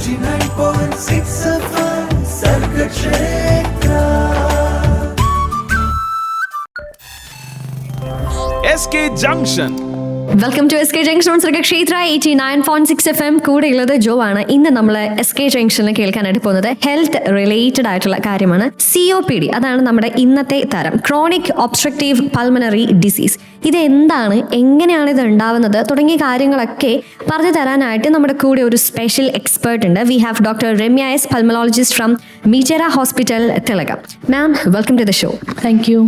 89.6 FM Sargakshetra SK Junction. Welcome to S K junction Sargakshetra 89.6 FM. കൂടെയുള്ളത് ജോ ആണ്. ഇന്ന് നമ്മൾ എസ് കെ ജംഗ്ഷനിൽ കേൾക്കാനായിട്ട് പോകുന്നത് ഹെൽത്ത് റിലേറ്റഡ് ആയിട്ടുള്ള കാര്യമാണ്. COPD, അതാണ് നമ്മുടെ ഇന്നത്തെ തരം, ക്രോണിക് ഒബ്സ്ട്രക്റ്റീവ് പൾമണറി ഡിസീസ്. ഇത് എന്താണ്, എങ്ങനെയാണ് ഇത് ഉണ്ടാവുന്നത് തുടങ്ങിയ കാര്യങ്ങളൊക്കെ പറഞ്ഞു തരാനായിട്ട് നമ്മുടെ കൂടെ ഒരു സ്പെഷ്യൽ എക്സ്പേർട്ട് ഉണ്ട്. We have doctor Ramya S, pulmonologist from Mitera hospital, Thellakom. Ma'am, welcome to the show. Thank you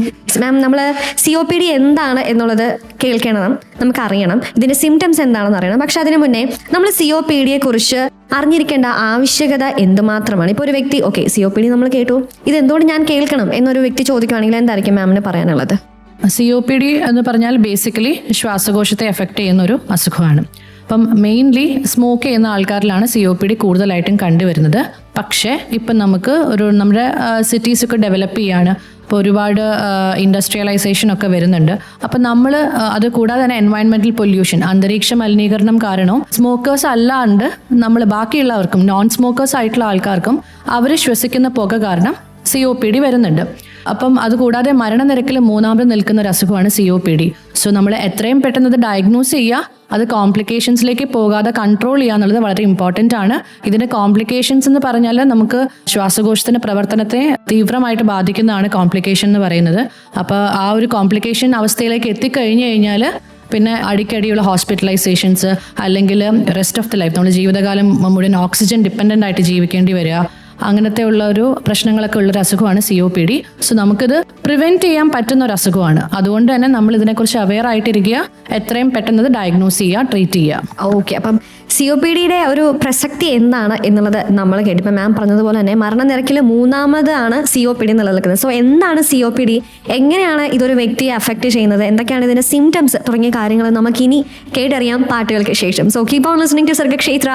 ma'am. നമ്മൾ COPD എന്താണ് എന്നുള്ളത് കേൾക്കണം, നമുക്ക് അറിയണം, ഇതിന്റെ സിംറ്റംസ് എന്താണെന്ന് അറിയണം. പക്ഷെ അതിനു മുന്നേ നമ്മൾ COPD കുറിച്ച് അറിഞ്ഞിരിക്കേണ്ട ആവശ്യകത എന്തുമാത്രമാണ്? ഇപ്പോൾ ഒരു വ്യക്തി COPD നമ്മൾ കേട്ടു, ഇത് എന്തുകൊണ്ട് ഞാൻ കേൾക്കണം എന്നൊരു വ്യക്തി ചോദിക്കുകയാണെങ്കിൽ എന്തായിരിക്കും മാമിന് പറയാനുള്ളത്? COPD എന്ന് പറഞ്ഞാൽ ബേസിക്കലി ശ്വാസകോശത്തെ എഫക്റ്റ് ചെയ്യുന്ന ഒരു അസുഖമാണ്. അപ്പം മെയിൻലി സ്മോക്ക് ചെയ്യുന്ന ആൾക്കാരിലാണ് COPD കൂടുതലായിട്ടും കണ്ടുവരുന്നത്. പക്ഷേ ഇപ്പം നമുക്ക് നമ്മുടെ സിറ്റീസൊക്കെ ഡെവലപ്പ് ചെയ്യാണ്, ഇപ്പോൾ ഒരുപാട് ഇൻഡസ്ട്രിയലൈസേഷൻ ഒക്കെ വരുന്നുണ്ട്. അപ്പം നമ്മൾ അത് കൂടാതെ തന്നെ എൻവയൺമെൻറ്റൽ പൊല്യൂഷൻ, അന്തരീക്ഷ മലിനീകരണം കാരണവും സ്മോക്കേഴ്സ് അല്ലാണ്ട് നമ്മൾ ബാക്കിയുള്ളവർക്കും നോൺ സ്മോക്കേഴ്സ് ആയിട്ടുള്ള ആൾക്കാർക്കും അവർ ശ്വസിക്കുന്ന പുക കാരണം COPD വരുന്നുണ്ട്. അപ്പം അതുകൂടാതെ മരണനിരക്കിൽ മൂന്നാമത് നിൽക്കുന്ന ഒരു അസുഖമാണ് COPD. സോ നമ്മൾ എത്രയും പെട്ടെന്ന് അത് ഡയഗ്നോസ് ചെയ്യുക, അത് കോംപ്ലിക്കേഷൻസിലേക്ക് പോകാതെ കൺട്രോൾ ചെയ്യുക എന്നുള്ളത് വളരെ ഇമ്പോർട്ടൻ്റ് ആണ്. ഇതിൻ്റെ കോംപ്ലിക്കേഷൻസ് എന്ന് പറഞ്ഞാൽ നമുക്ക് ശ്വാസകോശത്തിൻ്റെ പ്രവർത്തനത്തെ തീവ്രമായിട്ട് ബാധിക്കുന്നതാണ് കോംപ്ലിക്കേഷൻ എന്ന് പറയുന്നത്. അപ്പോൾ ആ ഒരു കോംപ്ലിക്കേഷൻ അവസ്ഥയിലേക്ക് എത്തിക്കഴിഞ്ഞു കഴിഞ്ഞാൽ പിന്നെ അടിക്കടിയുള്ള ഹോസ്പിറ്റലൈസേഷൻസ്, അല്ലെങ്കിൽ റെസ്റ്റ് ഓഫ് ദി ലൈഫ് നമ്മൾ ജീവിതകാലം മുഴുവൻ ഓക്സിജൻ ഡിപ്പെൻഡൻ്റ് ആയിട്ട് ജീവിക്കേണ്ടി വരിക, അങ്ങനത്തെ ഉള്ള ഒരു പ്രശ്നങ്ങളൊക്കെ ഉള്ളൊരു അസുഖമാണ് COPD. സോ നമുക്കിത് പ്രിവെൻറ്റ് ചെയ്യാൻ പറ്റുന്ന ഒരു അസുഖമാണ്. അതുകൊണ്ട് തന്നെ നമ്മൾ ഇതിനെക്കുറിച്ച് അവെയർ ആയിട്ടിരിക്കുക, എത്രയും പെട്ടെന്ന് ഇത് ഡയഗ്നോസ് ചെയ്യുക, ട്രീറ്റ് ചെയ്യുക. ഓക്കെ, അപ്പം COPDയുടെ ഒരു പ്രസക്തി എന്താണ് എന്നുള്ളത് നമ്മൾ കേട്ടു. ഇപ്പം മാം പറഞ്ഞതുപോലെ തന്നെ മരണനിരക്കിൽ മൂന്നാമതാണ് COPD നിലനിൽക്കുന്നത്. സോ എന്താണ് COPD, എങ്ങനെയാണ് ഇതൊരു വ്യക്തിയെ അഫക്റ്റ് ചെയ്യുന്നത്, എന്തൊക്കെയാണ് ഇതിന്റെ സിംറ്റംസ് തുടങ്ങിയ കാര്യങ്ങൾ നമുക്കിനി കേട്ടറിയാം പാട്ടുകൾക്ക് ശേഷം. So keep on listening to Sargakshetra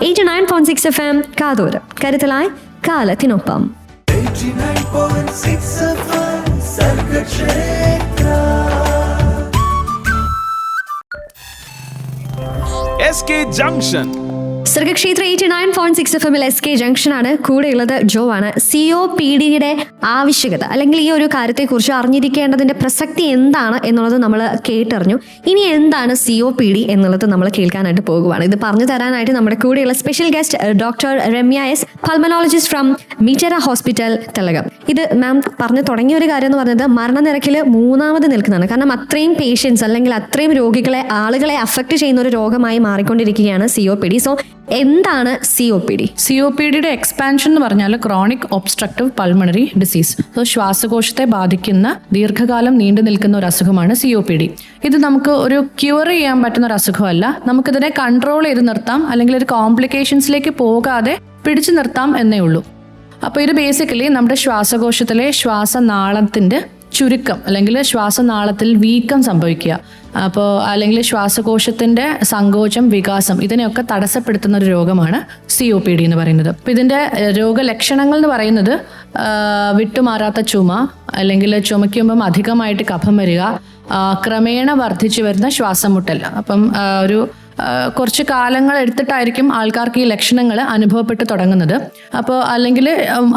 89.6 FM. കാതോരം കരുതലായി കാലത്തിനൊപ്പം. 89.6 FM Sargakshetra SK Junction. Sargakshetra 89.6 FM SK junction ആണ്. കൂടെയുള്ളത് ജോ ആണ്. COPDയുടെ ആവശ്യകത അല്ലെങ്കിൽ ഈ ഒരു കാര്യത്തെക്കുറിച്ച് അറിഞ്ഞിരിക്കേണ്ടതിന്റെ പ്രസക്തി എന്താണ് എന്നുള്ളത് നമ്മൾ കേട്ടറിഞ്ഞു. ഇനി എന്താണ് COPD എന്നുള്ളത് നമ്മൾ കേൾക്കാനായിട്ട് പോകുവാണ്. ഇത് പറഞ്ഞു തരാനായിട്ട് നമ്മുടെ കൂടെയുള്ള special guest doctor Ramya S, pulmonologist from Mitera hospital, Thellakom. ഇത് മാം പറഞ്ഞു തുടങ്ങിയ ഒരു കാര്യം എന്ന് പറഞ്ഞത് മരണനിരക്കിൽ മൂന്നാമത് നിൽക്കുന്നതാണ്. കാരണം അത്രയും പേഷ്യൻസ് അല്ലെങ്കിൽ അത്രയും ആളുകളെ അഫക്റ്റ് ചെയ്യുന്ന ഒരു രോഗമായി മാറിക്കൊണ്ടിരിക്കുകയാണ് COPD. സോ എന്താണ് COPD? COPDയുടെ എക്സ്പാൻഷൻ എന്ന് പറഞ്ഞാൽ chronic obstructive pulmonary disease. So ശ്വാസകോശത്തെ ബാധിക്കുന്ന ദീർഘകാലം നീണ്ടു നിൽക്കുന്ന ഒരു അസുഖമാണ് COPD. ഇത് നമുക്ക് ഒരു ക്യൂർ ചെയ്യാൻ പറ്റുന്ന ഒരു അസുഖമല്ല, നമുക്കിതിനെ കൺട്രോൾ ചെയ്ത് നിർത്താം, അല്ലെങ്കിൽ ഒരു കോംപ്ലിക്കേഷൻസിലേക്ക് പോകാതെ പിടിച്ചു നിർത്താം എന്നേ ഉള്ളൂ. അപ്പോൾ ഇത് ബേസിക്കലി നമ്മുടെ ശ്വാസകോശത്തിലെ ശ്വാസനാളത്തിൻ്റെ ചുരുക്കം അല്ലെങ്കിൽ ശ്വാസനാളത്തിൽ വീക്കം സംഭവിക്കുക, അപ്പോൾ അല്ലെങ്കിൽ ശ്വാസകോശത്തിൻ്റെ സങ്കോചം, വികാസം, ഇതിനെയൊക്കെ തടസ്സപ്പെടുത്തുന്ന ഒരു രോഗമാണ് COPD എന്ന് പറയുന്നത്. അപ്പോൾ ഇതിൻ്റെ രോഗലക്ഷണങ്ങൾ എന്ന് പറയുന്നത് വിട്ടുമാറാത്ത ചുമ, അല്ലെങ്കിൽ ചുമയ്ക്കുമ്പം അധികമായിട്ട് കഫം വരിക, ക്രമേണ വർദ്ധിച്ചു വരുന്ന ശ്വാസം മുട്ടൽ. അപ്പം കുറച്ച് കാലങ്ങൾ എടുത്തിട്ടായിരിക്കും ആൾക്കാർക്ക് ഈ ലക്ഷണങ്ങൾ അനുഭവപ്പെട്ട് തുടങ്ങുന്നത്. അപ്പോൾ അല്ലെങ്കിൽ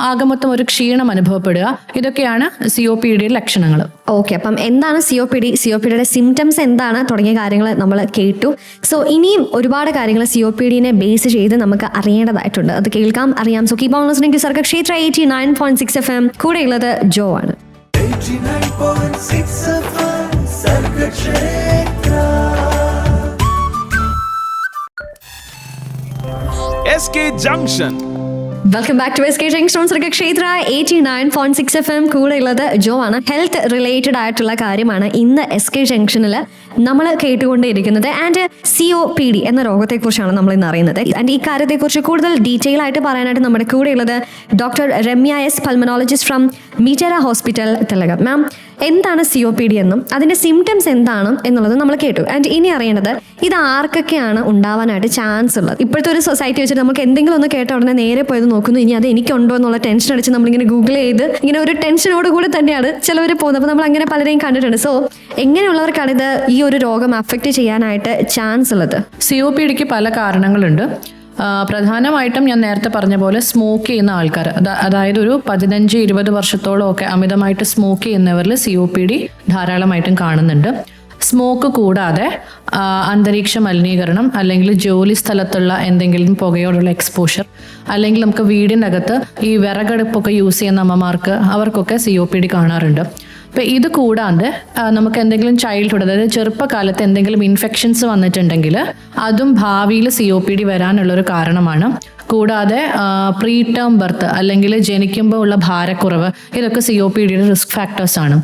ആകമൊത്തം ഒരു ക്ഷീണം അനുഭവപ്പെടുക, ഇതൊക്കെയാണ് COPDയുടെ ലക്ഷണങ്ങൾ. ഓക്കെ, അപ്പം എന്താണ് COPDയുടെ സിംറ്റംസ് എന്താണ് തുടങ്ങിയ കാര്യങ്ങൾ നമ്മൾ കേട്ടു. സോ ഇനിയും ഒരുപാട് കാര്യങ്ങൾ COPDനെ ബേസ് ചെയ്ത് നമുക്ക് അറിയേണ്ടതായിട്ടുണ്ട്, അത് കേൾക്കാം, അറിയാം. So keep on listening to Sargakshetra 89.6 FM. കൂടെയുള്ളത് ജോ ആണ്. 89.6 FM Sargakshetra SK Junction. Welcome back to SK junction Sargakshetra 89.6 FM. കൂടെയുള്ളത് ജോ ആണ്. ഹെൽത്ത് റിലേറ്റഡ് ആയിട്ടുള്ള കാര്യമാണ് ഇന്ന് SK ജംഗ്ഷനിൽ നമ്മൾ കേട്ടുകൊണ്ടേയിരിക്കുന്നത്. ആൻഡ് COPD എന്ന രോഗത്തെക്കുറിച്ചാണ് നമ്മൾ ഇന്ന് അറിയുന്നത്. ആൻഡ് ഈ കാര്യത്തെക്കുറിച്ച് കൂടുതൽ ഡീറ്റെയിൽ ആയിട്ട് പറയാനായിട്ട് നമ്മുടെ കൂടെയുള്ളത് doctor Ramya S, pulmonologist from Mitera hospital, Thellakom. Ma'am, എന്താണ് COPD എന്നും അതിന്റെ സിംറ്റംസ് എന്താണ് എന്നുള്ളത് നമ്മൾ കേട്ടു. ആൻഡ് ഇനി അറിയേണ്ടത് ഇത് ആർക്കൊക്കെയാണ് ഉണ്ടാവാനായിട്ട് ചാൻസ് ഉള്ളത്. ഇപ്പോഴത്തെ ഒരു സൊസൈറ്റി വെച്ചിട്ട് നമുക്ക് എന്തെങ്കിലും ഒന്ന് കേട്ട ഉടനെ നേരെ പോയത് നോക്കുന്നു, ഇനി അത് എനിക്കുണ്ടോ എന്നുള്ള ടെൻഷൻ അടിച്ച് നമ്മളിങ്ങനെ ഗൂഗിൾ ചെയ്ത് ഇങ്ങനെ ഒരു ടെൻഷനോട് കൂടെ തന്നെയാണ് ചിലവർ പോകുന്നത്. അപ്പോൾ നമ്മൾ അങ്ങനെ പലരെയും കണ്ടിട്ടുണ്ട്. സോ എങ്ങനെയുള്ളവർക്കാണ് ഇത് ഈ ഒരു രോഗം അഫക്റ്റ് ചെയ്യാനായിട്ട് ചാൻസ് ഉള്ളത്? COPDക്ക് പല കാരണങ്ങളുണ്ട്. പ്രധാനമായിട്ടും ഞാൻ നേരത്തെ പറഞ്ഞ പോലെ സ്മോക്ക് ചെയ്യുന്ന ആൾക്കാർ, അതായത് ഒരു 15-20 വർഷത്തോളം ഒക്കെ അമിതമായിട്ട് സ്മോക്ക് ചെയ്യുന്നവരിൽ COPD ധാരാളമായിട്ടും കാണുന്നുണ്ട്. സ്മോക്ക് കൂടാതെ അന്തരീക്ഷ മലിനീകരണം, അല്ലെങ്കിൽ ജോലി സ്ഥലത്തുള്ള എന്തെങ്കിലും പുകയോടുള്ള എക്സ്പോഷർ, അല്ലെങ്കിൽ നമുക്ക് വീടിനകത്ത് ഈ വിറകടുപ്പൊക്കെ യൂസ് ചെയ്യുന്ന അമ്മമാർക്ക് അവർക്കൊക്കെ COPD കാണാറുണ്ട്. അപ്പോൾ ഇത് കൂടാതെ നമുക്ക് എന്തെങ്കിലും ചൈൽഡ്ഹുഡ്, അതായത് ചെറുപ്പകാലത്ത് എന്തെങ്കിലും ഇൻഫെക്ഷൻസ് വന്നിട്ടുണ്ടെങ്കിൽ അതും ഭാവിയിൽ COPD വരാനുള്ളൊരു കാരണമാണ്. കൂടാതെ പ്രീ ടേം ബർത്ത് അല്ലെങ്കിൽ ജനിക്കുമ്പോൾ ഉള്ള ഭാരക്കുറവ്, ഇതൊക്കെ COPDയുടെ റിസ്ക് ഫാക്ടേഴ്സ് ആണ്.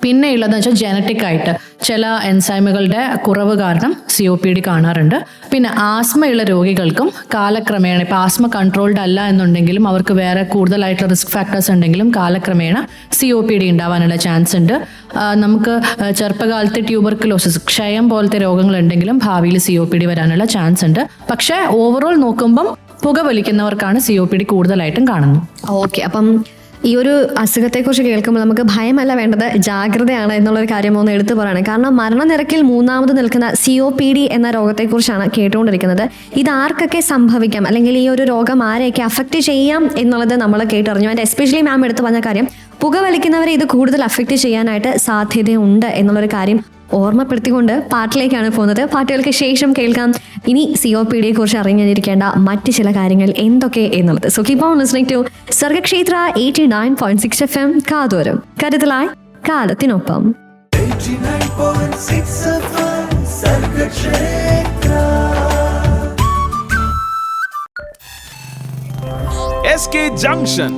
പിന്നെ ഉള്ളതെന്ന് വെച്ചാൽ ജനറ്റിക് ആയിട്ട് ചില എൻസൈമുകളുടെ കുറവ് കാരണം COPD കാണാറുണ്ട്. പിന്നെ ആസ്മയുള്ള രോഗികൾക്കും കാലക്രമേണ, ഇപ്പോൾ ആസ്മ കൺട്രോൾഡ് അല്ല എന്നുണ്ടെങ്കിലും അവർക്ക് വേറെ കൂടുതലായിട്ടുള്ള റിസ്ക് ഫാക്ടേഴ്സ് ഉണ്ടെങ്കിലും കാലക്രമേണ COPD ഉണ്ടാവാനുള്ള ചാൻസ് ഉണ്ട്. നമുക്ക് ചെറുപ്പകാലത്ത് ട്യൂബർക്കുലോസിസ്, ക്ഷയം പോലത്തെ രോഗങ്ങളുണ്ടെങ്കിലും ഭാവിയിൽ COPD വരാനുള്ള ചാൻസ് ഉണ്ട്. പക്ഷേ ഓവറോൾ നോക്കുമ്പം പുകവലിക്കുന്നവർക്കാണ് COPD കൂടുതലായിട്ടും കാണുന്നത്. ഓക്കെ, അപ്പം ഈ ഒരു അസുഖത്തെക്കുറിച്ച് കേൾക്കുമ്പോൾ നമുക്ക് ഭയമല്ല വേണ്ടത്, ജാഗ്രതയാണ് എന്നുള്ളൊരു കാര്യം ഒന്ന് എടുത്തു പറയണം. കാരണം മരണനിരക്കിൽ 3ാമത് നിൽക്കുന്ന COPD എന്ന രോഗത്തെക്കുറിച്ചാണ് കേട്ടുകൊണ്ടിരിക്കുന്നത്. ഇത് ആർക്കൊക്കെ സംഭവിക്കാം, അല്ലെങ്കിൽ ഈ ഒരു രോഗം ആരെയൊക്കെ അഫക്റ്റ് ചെയ്യാം എന്നുള്ളത് നമ്മൾ കേട്ടറിഞ്ഞു. ആൻഡ് എസ്പെഷ്യലി മാം എടുത്തു പറഞ്ഞ കാര്യം, പുകവലിക്കുന്നവരെ ഇത് കൂടുതൽ അഫക്റ്റ് ചെയ്യാനായിട്ട് സാധ്യതയുണ്ട് എന്നുള്ളൊരു കാര്യം ഓർമ്മപ്പെടുത്തിക്കൊണ്ട് പാട്ടിലേക്കാണ് പോകുന്നത്. പാട്ടുകൾക്ക് ശേഷം കേൾക്കാം ഇനി COPDയെ കുറിച്ച് അറിഞ്ഞിരിക്കേണ്ട മറ്റ് ചില കാര്യങ്ങൾ എന്തൊക്കെ എന്നുള്ളത്. So keep on listening to Sargakshetra 89.6 FM. കാതോരം കരുതലായി കാലത്തിനൊപ്പം. 89.6 FM സർഗക്ഷേത്ര. SK Junction.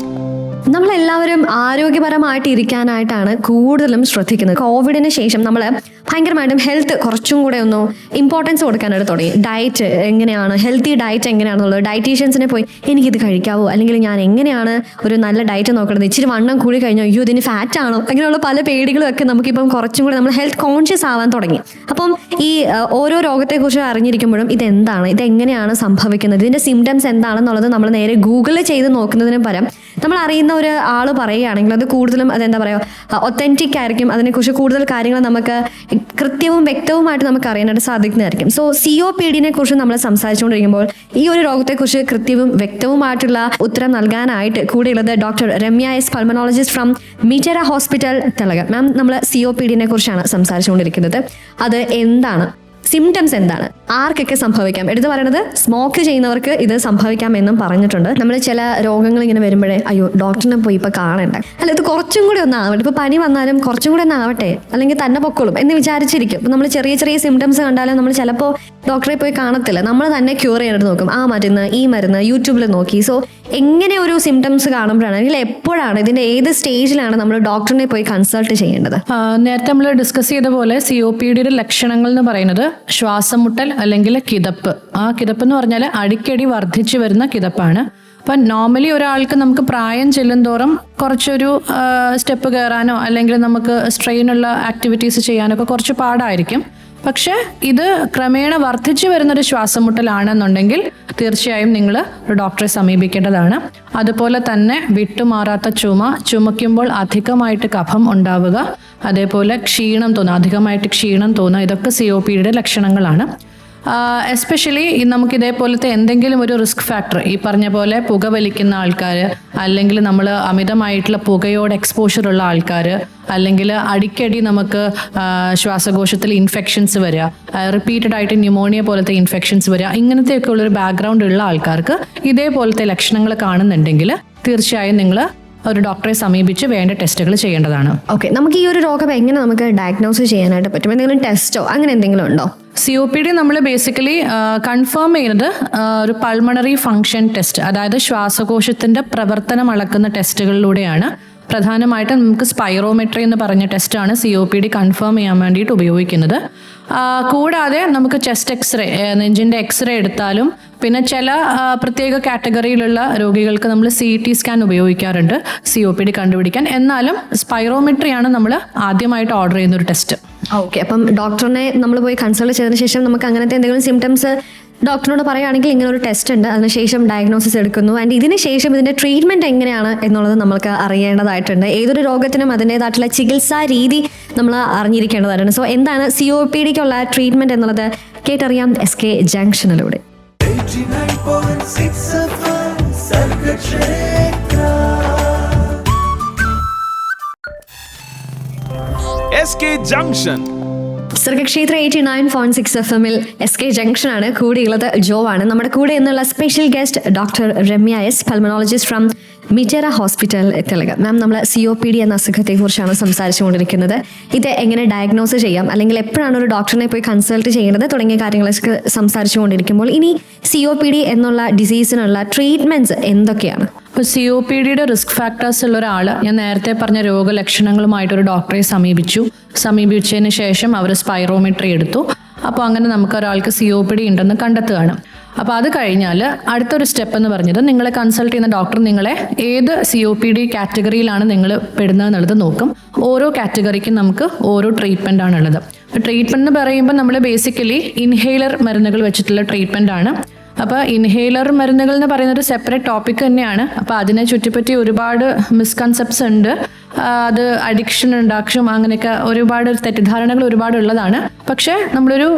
നമ്മളെല്ലാവരും ആരോഗ്യപരമായിട്ട് ഇരിക്കാനായിട്ടാണ് കൂടുതലും ശ്രദ്ധിക്കുന്നത്. കോവിഡിന് ശേഷം നമ്മൾ ഭയങ്കരമായിട്ടും ഹെൽത്ത് കുറച്ചും കൂടെ ഒന്ന് ഇമ്പോർട്ടൻസ് കൊടുക്കാനായിട്ട് തുടങ്ങി. ഡയറ്റ് എങ്ങനെയാണ്, ഹെൽത്തി ഡയറ്റ് എങ്ങനെയാണെന്നുള്ളത് ഡയറ്റീഷ്യൻസിനെ പോയി എനിക്കിത് കഴിക്കാവോ, അല്ലെങ്കിൽ ഞാൻ എങ്ങനെയാണ് ഒരു നല്ല ഡയറ്റ് നോക്കുന്നത്, ഇച്ചിരി വണ്ണം കൂടി കഴിഞ്ഞാൽ അയ്യോ ഇതിന് ഫാറ്റ് ആണോ, അങ്ങനെയുള്ള പല പേടികളും ഒക്കെ നമുക്കിപ്പം കുറച്ചും കൂടെ നമ്മൾ ഹെൽത്ത് കോൺഷ്യസ് ആവാൻ തുടങ്ങി. അപ്പം ഈ ഓരോ രോഗത്തെക്കുറിച്ച് അറിഞ്ഞിരിക്കുമ്പോഴും ഇതെന്താണ്, ഇതെങ്ങനെയാണ് സംഭവിക്കുന്നത്, ഇതിൻ്റെ സിംറ്റംസ് എന്താണെന്നുള്ളത് നമ്മൾ നേരെ ഗൂഗിളിൽ ചെയ്ത് നോക്കുന്നതിന് പകരം നമ്മൾ അറിയുന്ന ഒരു ആൾ പറയുകയാണെങ്കിൽ അത് കൂടുതലും അതെന്താ പറയുക ഒത്തൻറ്റിക് ആയിരിക്കും. അതിനെക്കുറിച്ച് കൂടുതൽ കാര്യങ്ങൾ നമുക്ക് കൃത്യവും വ്യക്തവുമായിട്ട് നമുക്ക് അറിയാനായിട്ട് സാധിക്കുന്നതായിരിക്കും. സോ COPDനെ കുറിച്ച് നമ്മൾ സംസാരിച്ചുകൊണ്ടിരിക്കുമ്പോൾ ഈ ഒരു രോഗത്തെക്കുറിച്ച് കൃത്യവും വ്യക്തവുമായിട്ടുള്ള ഉത്തരം നൽകാനായിട്ട് കൂടെയുള്ളത് doctor Ramya S, pulmonologist from Mitera hospital, Thellakom. Ma'am, നമ്മൾ COPDനെ കുറിച്ചാണ് സംസാരിച്ചുകൊണ്ടിരിക്കുന്നത്. അത് എന്താണ്, സിംറ്റംസ് എന്താണ്, ആർക്കൊക്കെ സംഭവിക്കാം? എടുത്തു പറയുന്നത് സ്മോക്ക് ചെയ്യുന്നവർക്ക് ഇത് സംഭവിക്കാം എന്നും പറഞ്ഞിട്ടുണ്ട്. നമ്മൾ ചില രോഗങ്ങൾ ഇങ്ങനെ വരുമ്പോഴേ അയ്യോ ഡോക്ടറിനെ പോയി ഇപ്പം കാണണ്ട, അല്ല ഇത് കുറച്ചും കൂടി ഒന്നാവട്ടെ, ഇപ്പോൾ പനി വന്നാലും കുറച്ചും കൂടി ഒന്നാവട്ടെ, അല്ലെങ്കിൽ തന്നെ പൊക്കോളും എന്ന് വിചാരിച്ചിരിക്കും. നമ്മൾ ചെറിയ ചെറിയ സിംറ്റംസ് കണ്ടാലും നമ്മൾ ചിലപ്പോൾ ഡോക്ടറെ പോയി കാണത്തില്ല, നമ്മൾ തന്നെ ക്യൂർ ചെയ്യാനായിട്ട് നോക്കും. ആ മരുന്ന്, ഈ മരുന്ന് യൂട്യൂബിൽ നോക്കി. സോ എങ്ങനെ ഒരു സിംറ്റംസ് കാണുമ്പോഴാണ്, അല്ലെങ്കിൽ എപ്പോഴാണ്, ഇതിൻ്റെ ഏത് സ്റ്റേജിലാണ് നമ്മൾ ഡോക്ടറിനെ പോയി കൺസൾട്ട് ചെയ്യേണ്ടത്? നേരത്തെ നമ്മൾ ഡിസ്കസ് ചെയ്ത പോലെ COPDയുടെ ലക്ഷണങ്ങൾ എന്ന് പറയുന്നത് ശ്വാസം മുട്ടൽ അല്ലെങ്കിൽ കിതപ്പ്. ആ കിതപ്പ് എന്ന് പറഞ്ഞാൽ അടിക്കടി വർദ്ധിച്ചു വരുന്ന കിതപ്പാണ്. അപ്പം നോർമലി ഒരാൾക്ക് നമുക്ക് പ്രായം ചെല്ലുന്തോറും കുറച്ചൊരു സ്റ്റെപ്പ് കയറാനോ അല്ലെങ്കിൽ നമുക്ക് സ്ട്രെയിനുള്ള ആക്ടിവിറ്റീസ് ചെയ്യാനൊക്കെ കുറച്ച് പാടായിരിക്കും. പക്ഷെ ഇത് ക്രമേണ വർദ്ധിച്ചു വരുന്നൊരു ശ്വാസം മുട്ടലാണെന്നുണ്ടെങ്കിൽ തീർച്ചയായും നിങ്ങൾ ഒരു ഡോക്ടറെ സമീപിക്കേണ്ടതാണ്. അതുപോലെ തന്നെ വിട്ടുമാറാത്ത ചുമയ്ക്കുമ്പോൾ അധികമായിട്ട് കഫം ഉണ്ടാവുക, അതേപോലെ ക്ഷീണം തോന്നുക, അധികമായിട്ട് ക്ഷീണം തോന്നുക, ഇതൊക്കെ COPDയുടെ ലക്ഷണങ്ങളാണ്. എസ്പെഷ്യലി നമുക്ക് ഇതേപോലത്തെ എന്തെങ്കിലും ഒരു റിസ്ക് ഫാക്ടർ, ഈ പറഞ്ഞ പോലെ പുകവലിക്കുന്ന ആൾക്കാർ, അല്ലെങ്കിൽ നമ്മൾ അമിതമായിട്ടുള്ള പുകയോട് എക്സ്പോഷർ ഉള്ള ആൾക്കാർ, അല്ലെങ്കിൽ അടിക്കടി നമുക്ക് ശ്വാസകോശത്തിൽ ഇൻഫെക്ഷൻസ് വരിക, റിപ്പീറ്റഡ് ആയിട്ട് ന്യൂമോണിയ പോലത്തെ ഇൻഫെക്ഷൻസ് വരിക, ഇങ്ങനത്തെയൊക്കെ ഉള്ളൊരു ബാക്ക്ഗ്രൗണ്ട് ഉള്ള ആൾക്കാർക്ക് ഇതേപോലത്തെ ലക്ഷണങ്ങൾ കാണുന്നുണ്ടെങ്കിൽ തീർച്ചയായും നിങ്ങൾ ഒരു ഡോക്ടറെ സമീപിച്ച് വേണ്ട ടെസ്റ്റുകൾ ചെയ്യേണ്ടതാണ്. ഓക്കെ, നമുക്ക് ഈ ഒരു രോഗം എങ്ങനെ നമുക്ക് ഡയഗ്നോസ് ചെയ്യാനായിട്ട് പറ്റും? എന്തെങ്കിലും ടെസ്റ്റോ അങ്ങനെ എന്തെങ്കിലും ഉണ്ടോ? COPD നമ്മൾ ബേസിക്കലി കൺഫേം ചെയ്യുന്നത് ഒരു പൾമണറി ഫങ്ഷൻ ടെസ്റ്റ്, അതായത് ശ്വാസകോശത്തിൻ്റെ പ്രവർത്തനം അളക്കുന്ന ടെസ്റ്റുകളിലൂടെയാണ്. പ്രധാനമായിട്ടും നമുക്ക് സ്പൈറോമെട്രി എന്ന് പറഞ്ഞ ടെസ്റ്റാണ് COPD കൺഫേം ചെയ്യാൻ വേണ്ടിയിട്ട് ഉപയോഗിക്കുന്നത്. കൂടാതെ നമുക്ക് ചെസ്റ്റ് എക്സ്റേ, നെഞ്ചിൻ്റെ എക്സ്റേ എടുത്താലും, പിന്നെ ചില പ്രത്യേക കാറ്റഗറിയിലുള്ള രോഗികൾക്ക് നമ്മൾ CT സ്കാൻ ഉപയോഗിക്കാറുണ്ട് COPD കണ്ടുപിടിക്കാൻ. എന്നാലും സ്പൈറോമെട്രിയാണ് നമ്മൾ ആദ്യമായിട്ട് ഓർഡർ ചെയ്യുന്ന ഒരു ടെസ്റ്റ്. ഓക്കെ, അപ്പം ഡോക്ടറിനെ നമ്മൾ പോയി കൺസൾട്ട് ചെയ്തതിന് ശേഷം നമുക്ക് അങ്ങനത്തെ എന്തെങ്കിലും സിംറ്റംസ് ഡോക്ടറിനോട് പറയുകയാണെങ്കിൽ ഇങ്ങനെ ഒരു ടെസ്റ്റ് ഉണ്ട്, അതിനുശേഷം ഡയഗ്നോസിസ് എടുക്കുന്നു. ആൻഡ് ഇതിന് ശേഷം ഇതിൻ്റെ ട്രീറ്റ്മെൻറ്റ് എങ്ങനെയാണ് എന്നുള്ളത് നമുക്ക് അറിയേണ്ടതായിട്ടുണ്ട്. ഏതൊരു രോഗത്തിനും അതിൻ്റേതായിട്ടുള്ള ചികിത്സാ രീതി നമ്മൾ അറിഞ്ഞിരിക്കേണ്ടതായിട്ടുണ്ട്. സോ എന്താണ് COPDക്കുള്ള ട്രീറ്റ്മെൻറ്റ് എന്നുള്ളത് കേട്ടറിയാം SK ജംഗ്ഷനിലൂടെ. 89.6 FM Sargakshetra. SK Junction. Sargakshetra 89.6 FM-ൽ SK ജംഗ്ഷൻ ആണ്. കൂടെയുള്ളത് ജോ ആണ്. നമ്മുടെ കൂടെ എന്നുള്ള special guest doctor Ramya S, pulmonologist from Mitera hospital Thellakom. Ma'am, നമ്മൾ COPD എന്ന അസുഖത്തെ കുറിച്ചാണ് സംസാരിച്ചുകൊണ്ടിരിക്കുന്നത്. ഇത് എങ്ങനെ ഡയഗ്നോസ് ചെയ്യാം, അല്ലെങ്കിൽ എപ്പോഴാണ് ഒരു ഡോക്ടറിനെ പോയി കൺസൾട്ട് ചെയ്യേണ്ടത് തുടങ്ങിയ കാര്യങ്ങളൊക്കെ സംസാരിച്ചുകൊണ്ടിരിക്കുമ്പോൾ ഇനി COPD എന്നുള്ള ഡിസീസിനുള്ള ട്രീറ്റ്മെന്റ്സ് എന്തൊക്കെയാണ്? ഇപ്പോൾ COPDയുടെ റിസ്ക് ഫാക്ടേഴ്സ് ഉള്ള ഒരാൾ, ഞാൻ നേരത്തെ പറഞ്ഞ രോഗലക്ഷണങ്ങളുമായിട്ടൊരു ഡോക്ടറെ സമീപിച്ചതിന് ശേഷം അവർ സ്പൈറോമെട്രി എടുത്തു. അപ്പോൾ അങ്ങനെ നമുക്ക് ഒരാൾക്ക് COPD ഉണ്ടെന്ന് കണ്ടെത്തുകയാണ്. അപ്പോൾ അത് കഴിഞ്ഞാൽ അടുത്തൊരു സ്റ്റെപ്പ് എന്ന് പറഞ്ഞത്, നിങ്ങളെ കൺസൾട്ട് ചെയ്യുന്ന ഡോക്ടർ നിങ്ങളെ ഏത് COPD കാറ്റഗറിയിലാണ് നിങ്ങൾ പെടുന്നത് എന്നുള്ളത് നോക്കും. ഓരോ കാറ്റഗറിക്കും നമുക്ക് ഓരോ ട്രീറ്റ്മെൻ്റ് ആണുള്ളത്. അപ്പോൾ ട്രീറ്റ്മെൻറ്റ് എന്ന് പറയുമ്പോൾ നമ്മൾ ബേസിക്കലി ഇൻഹേലർ മരുന്നുകൾ വെച്ചിട്ടുള്ള ട്രീറ്റ്മെൻ്റ് ആണ്. അപ്പോൾ ഇൻഹേലർ മരുന്നുകൾ എന്ന് പറയുന്ന ഒരു സെപ്പറേറ്റ് ടോപ്പിക് തന്നെയാണ്. അപ്പോൾ അതിനെ ചുറ്റിപ്പറ്റി ഒരുപാട് മിസ്കൺസെപ്റ്റ്സ് ഉണ്ട്. അത് അഡിക്ഷൻ ഉണ്ടാക്കും, അങ്ങനെയൊക്കെ ഒരുപാട് തെറ്റിദ്ധാരണകൾ ഒരുപാട് ഉള്ളതാണ്. പക്ഷേ നമ്മളൊരു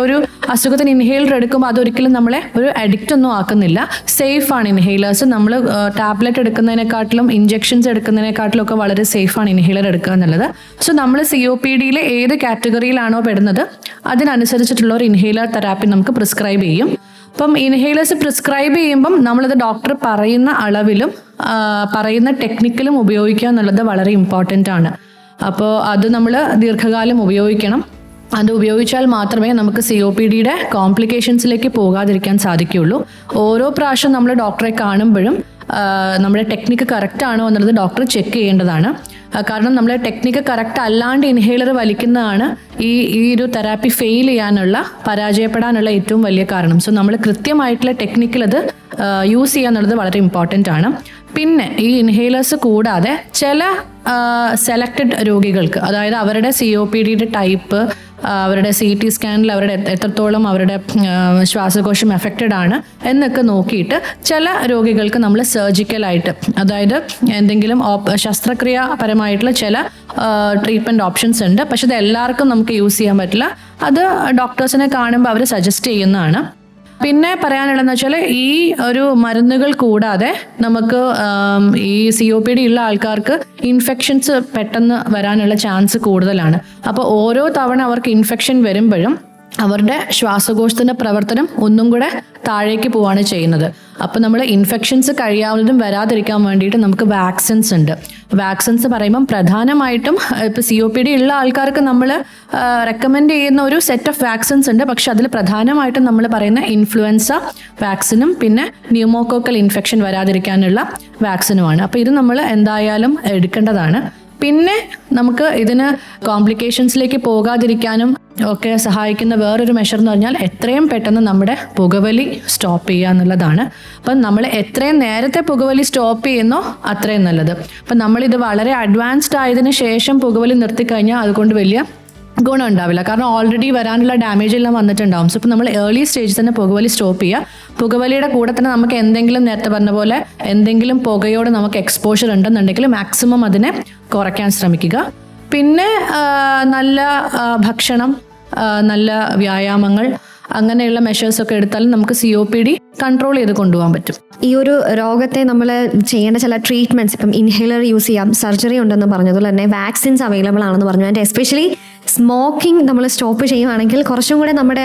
ഒരു അസുഖത്തിന് ഇൻഹേലർ എടുക്കുമ്പോൾ അതൊരിക്കലും നമ്മളെ ഒരു അഡിക്റ്റ് ഒന്നും ആക്കുന്നില്ല. സേഫാണ് ഇൻഹേലേഴ്സ്. നമ്മൾ ടാബ്ലറ്റ് എടുക്കുന്നതിനെക്കാട്ടിലും ഇഞ്ചെക്ഷൻസ് എടുക്കുന്നതിനെക്കാട്ടിലും ഒക്കെ വളരെ സേഫാണ് ഇൻഹേലർ എടുക്കുക എന്നുള്ളത്. സോ നമ്മൾ COPDയിലെ ഏത് കാറ്റഗറിയിലാണോ പെടുന്നത് അതിനനുസരിച്ചിട്ടുള്ള ഒരു ഇൻഹേലർ തെറാപ്പി നമുക്ക് പ്രിസ്ക്രൈബ് ചെയ്യും. അപ്പം ഇൻഹേലേഴ്സ് പ്രിസ്ക്രൈബ് ചെയ്യുമ്പം നമ്മളത് ഡോക്ടർ പറയുന്ന അളവിലും പറയുന്ന ടെക്നിക്കലും ഉപയോഗിക്കുക എന്നുള്ളത് വളരെ ഇമ്പോർട്ടൻ്റ് ആണ്. അപ്പോൾ അത് നമ്മൾ ദീർഘകാലം ഉപയോഗിക്കണം. അത് ഉപയോഗിച്ചാൽ മാത്രമേ നമുക്ക് COPDയുടെ കോംപ്ലിക്കേഷൻസിലേക്ക് പോകാതിരിക്കാൻ സാധിക്കുകയുള്ളൂ. ഓരോ പ്രാവശ്യം നമ്മൾ ഡോക്ടറെ കാണുമ്പോഴും നമ്മുടെ ടെക്നിക്ക് കറക്റ്റ് ആണോ എന്നുള്ളത് ഡോക്ടർ ചെക്ക് ചെയ്യേണ്ടതാണ്. കാരണം നമ്മൾ ടെക്നിക്ക് കറക്റ്റ് അല്ലാണ്ട് ഇൻഹേലർ വലിക്കുന്നതാണ് ഈ ഒരു തെറാപ്പി ഫെയിൽ ചെയ്യാനുള്ള, പരാജയപ്പെടാനുള്ള ഏറ്റവും വലിയ കാരണം. സോ നമ്മൾ കൃത്യമായിട്ടുള്ള ടെക്നിക്കിൽ അത് യൂസ് ചെയ്യുക എന്നുള്ളത് വളരെ ഇമ്പോർട്ടൻ്റ് ആണ്. പിന്നെ ഈ ഇൻഹേലേഴ്സ് കൂടാതെ ചില സെലക്റ്റഡ് രോഗികൾക്ക്, അതായത് അവരുടെ COPDയുടെ ടൈപ്പ്, അവരുടെ CT സ്കാനിൽ അവരുടെ എത്രത്തോളം അവരുടെ ശ്വാസകോശം എഫക്റ്റഡ് ആണ് എന്നൊക്കെ നോക്കിയിട്ട് ചില രോഗികൾക്ക് നമ്മൾ സർജിക്കലായിട്ട്, അതായത് എന്തെങ്കിലും ശസ്ത്രക്രിയാപരമായിട്ടുള്ള ചില ട്രീറ്റ്മെൻറ്റ് ഓപ്ഷൻസ് ഉണ്ട്. പക്ഷെ ഇത് എല്ലാവർക്കും നമുക്ക് യൂസ് ചെയ്യാൻ പറ്റില്ല. അത് ഡോക്ടേഴ്സിനെ കാണുമ്പോൾ അവർ സജസ്റ്റ് ചെയ്യുന്നതാണ്. പിന്നെ പറയാനുള്ളതെന്ന് വെച്ചാൽ ഈ ഒരു മരുന്നുകൾ കൂടാതെ നമുക്ക് ഈ COPD ഉള്ള ആൾക്കാർക്ക് ഇൻഫെക്ഷൻസ് പെട്ടെന്ന് വരാനുള്ള ചാൻസ് കൂടുതലാണ്. അപ്പോൾ ഓരോ തവണ അവർക്ക് ഇൻഫെക്ഷൻ വരുമ്പോഴും അവരുടെ ശ്വാസകോശത്തിൻ്റെ പ്രവർത്തനം ഒന്നും കൂടെ താഴേക്ക് പോവാണ് ചെയ്യുന്നത്. അപ്പോൾ നമ്മൾ ഇൻഫെക്ഷൻസ് കഴിയാവുന്നതും വരാതിരിക്കാൻ വേണ്ടിയിട്ട് നമുക്ക് വാക്സിൻസ് ഉണ്ട്. വാക്സിൻസ് പറയുമ്പം പ്രധാനമായിട്ടും ഇപ്പോൾ COPD ഉള്ള ആൾക്കാർക്ക് നമ്മൾ റെക്കമെൻഡ് ചെയ്യുന്ന ഒരു സെറ്റ് ഓഫ് വാക്സിൻസ് ഉണ്ട്. പക്ഷെ അതിൽ പ്രധാനമായിട്ടും നമ്മൾ പറയുന്ന ഇൻഫ്ലുവൻസ വാക്സിനും പിന്നെ ന്യൂമോകോക്കൽ ഇൻഫെക്ഷൻ വരാതിരിക്കാനുള്ള വാക്സിനുമാണ്. അപ്പോൾ ഇത് നമ്മൾ എന്തായാലും എടുക്കേണ്ടതാണ്. പിന്നെ നമുക്ക് ഇതിന് കോംപ്ലിക്കേഷൻസിലേക്ക് പോകാതിരിക്കാനും ഒക്കെ സഹായിക്കുന്ന വേറൊരു മെഷർ എന്ന് പറഞ്ഞാൽ എത്രയും പെട്ടെന്ന് നമ്മുടെ പുകവലി സ്റ്റോപ്പ് ചെയ്യുക എന്നുള്ളതാണ്. അപ്പം നമ്മൾ എത്രയും നേരത്തെ പുകവലി സ്റ്റോപ്പ് ചെയ്യുന്നോ അത്രയും നല്ലത്. അപ്പം നമ്മളിത് വളരെ അഡ്വാൻസ്ഡ് ആയതിനു ശേഷം പുകവലി നിർത്തിക്കഴിഞ്ഞാൽ അതുകൊണ്ട് വലിയ ഗുണം ഉണ്ടാവില്ല. കാരണം ഓൾറെഡി വരാനുള്ള ഡാമേജ് എല്ലാം വന്നിട്ടുണ്ടാവും. സോ ഇപ്പോൾ നമ്മൾ ഏർലി സ്റ്റേജിൽ തന്നെ പുകവലി സ്റ്റോപ്പ് ചെയ്യുക. പുകവലിയുടെ കൂടെ തന്നെ നമുക്ക് എന്തെങ്കിലും നേരത്തെ പറഞ്ഞ പോലെ എന്തെങ്കിലും പുകയോട് നമുക്ക് എക്സ്പോഷർ ഉണ്ടെന്നുണ്ടെങ്കിൽ മാക്സിമം അതിനെ കുറയ്ക്കാൻ ശ്രമിക്കുക. പിന്നെ നല്ല ഭക്ഷണം, നല്ല വ്യായാമങ്ങൾ, അങ്ങനെയുള്ള മെഷേഴ്സൊക്കെ എടുത്താലും നമുക്ക് COPD കൺട്രോൾ ചെയ്ത് കൊണ്ടുപോകാൻ പറ്റും. ഈ ഒരു രോഗത്തെ നമ്മൾ ചെയ്യേണ്ട ചില ട്രീറ്റ്മെന്റ്സ്, ഇപ്പം ഇൻഹേലർ യൂസ് ചെയ്യാം, സർജറി ഉണ്ടെന്ന് പറഞ്ഞതുപോലെ തന്നെ വാക്സിൻസ് അവൈലബിൾ ആണെന്ന് പറഞ്ഞു. ആൻഡ് എസ്പെഷ്യലി സ്മോക്കിംഗ് നമ്മൾ സ്റ്റോപ്പ് ചെയ്യുവാണെങ്കിൽ കുറച്ചും കൂടെ നമ്മുടെ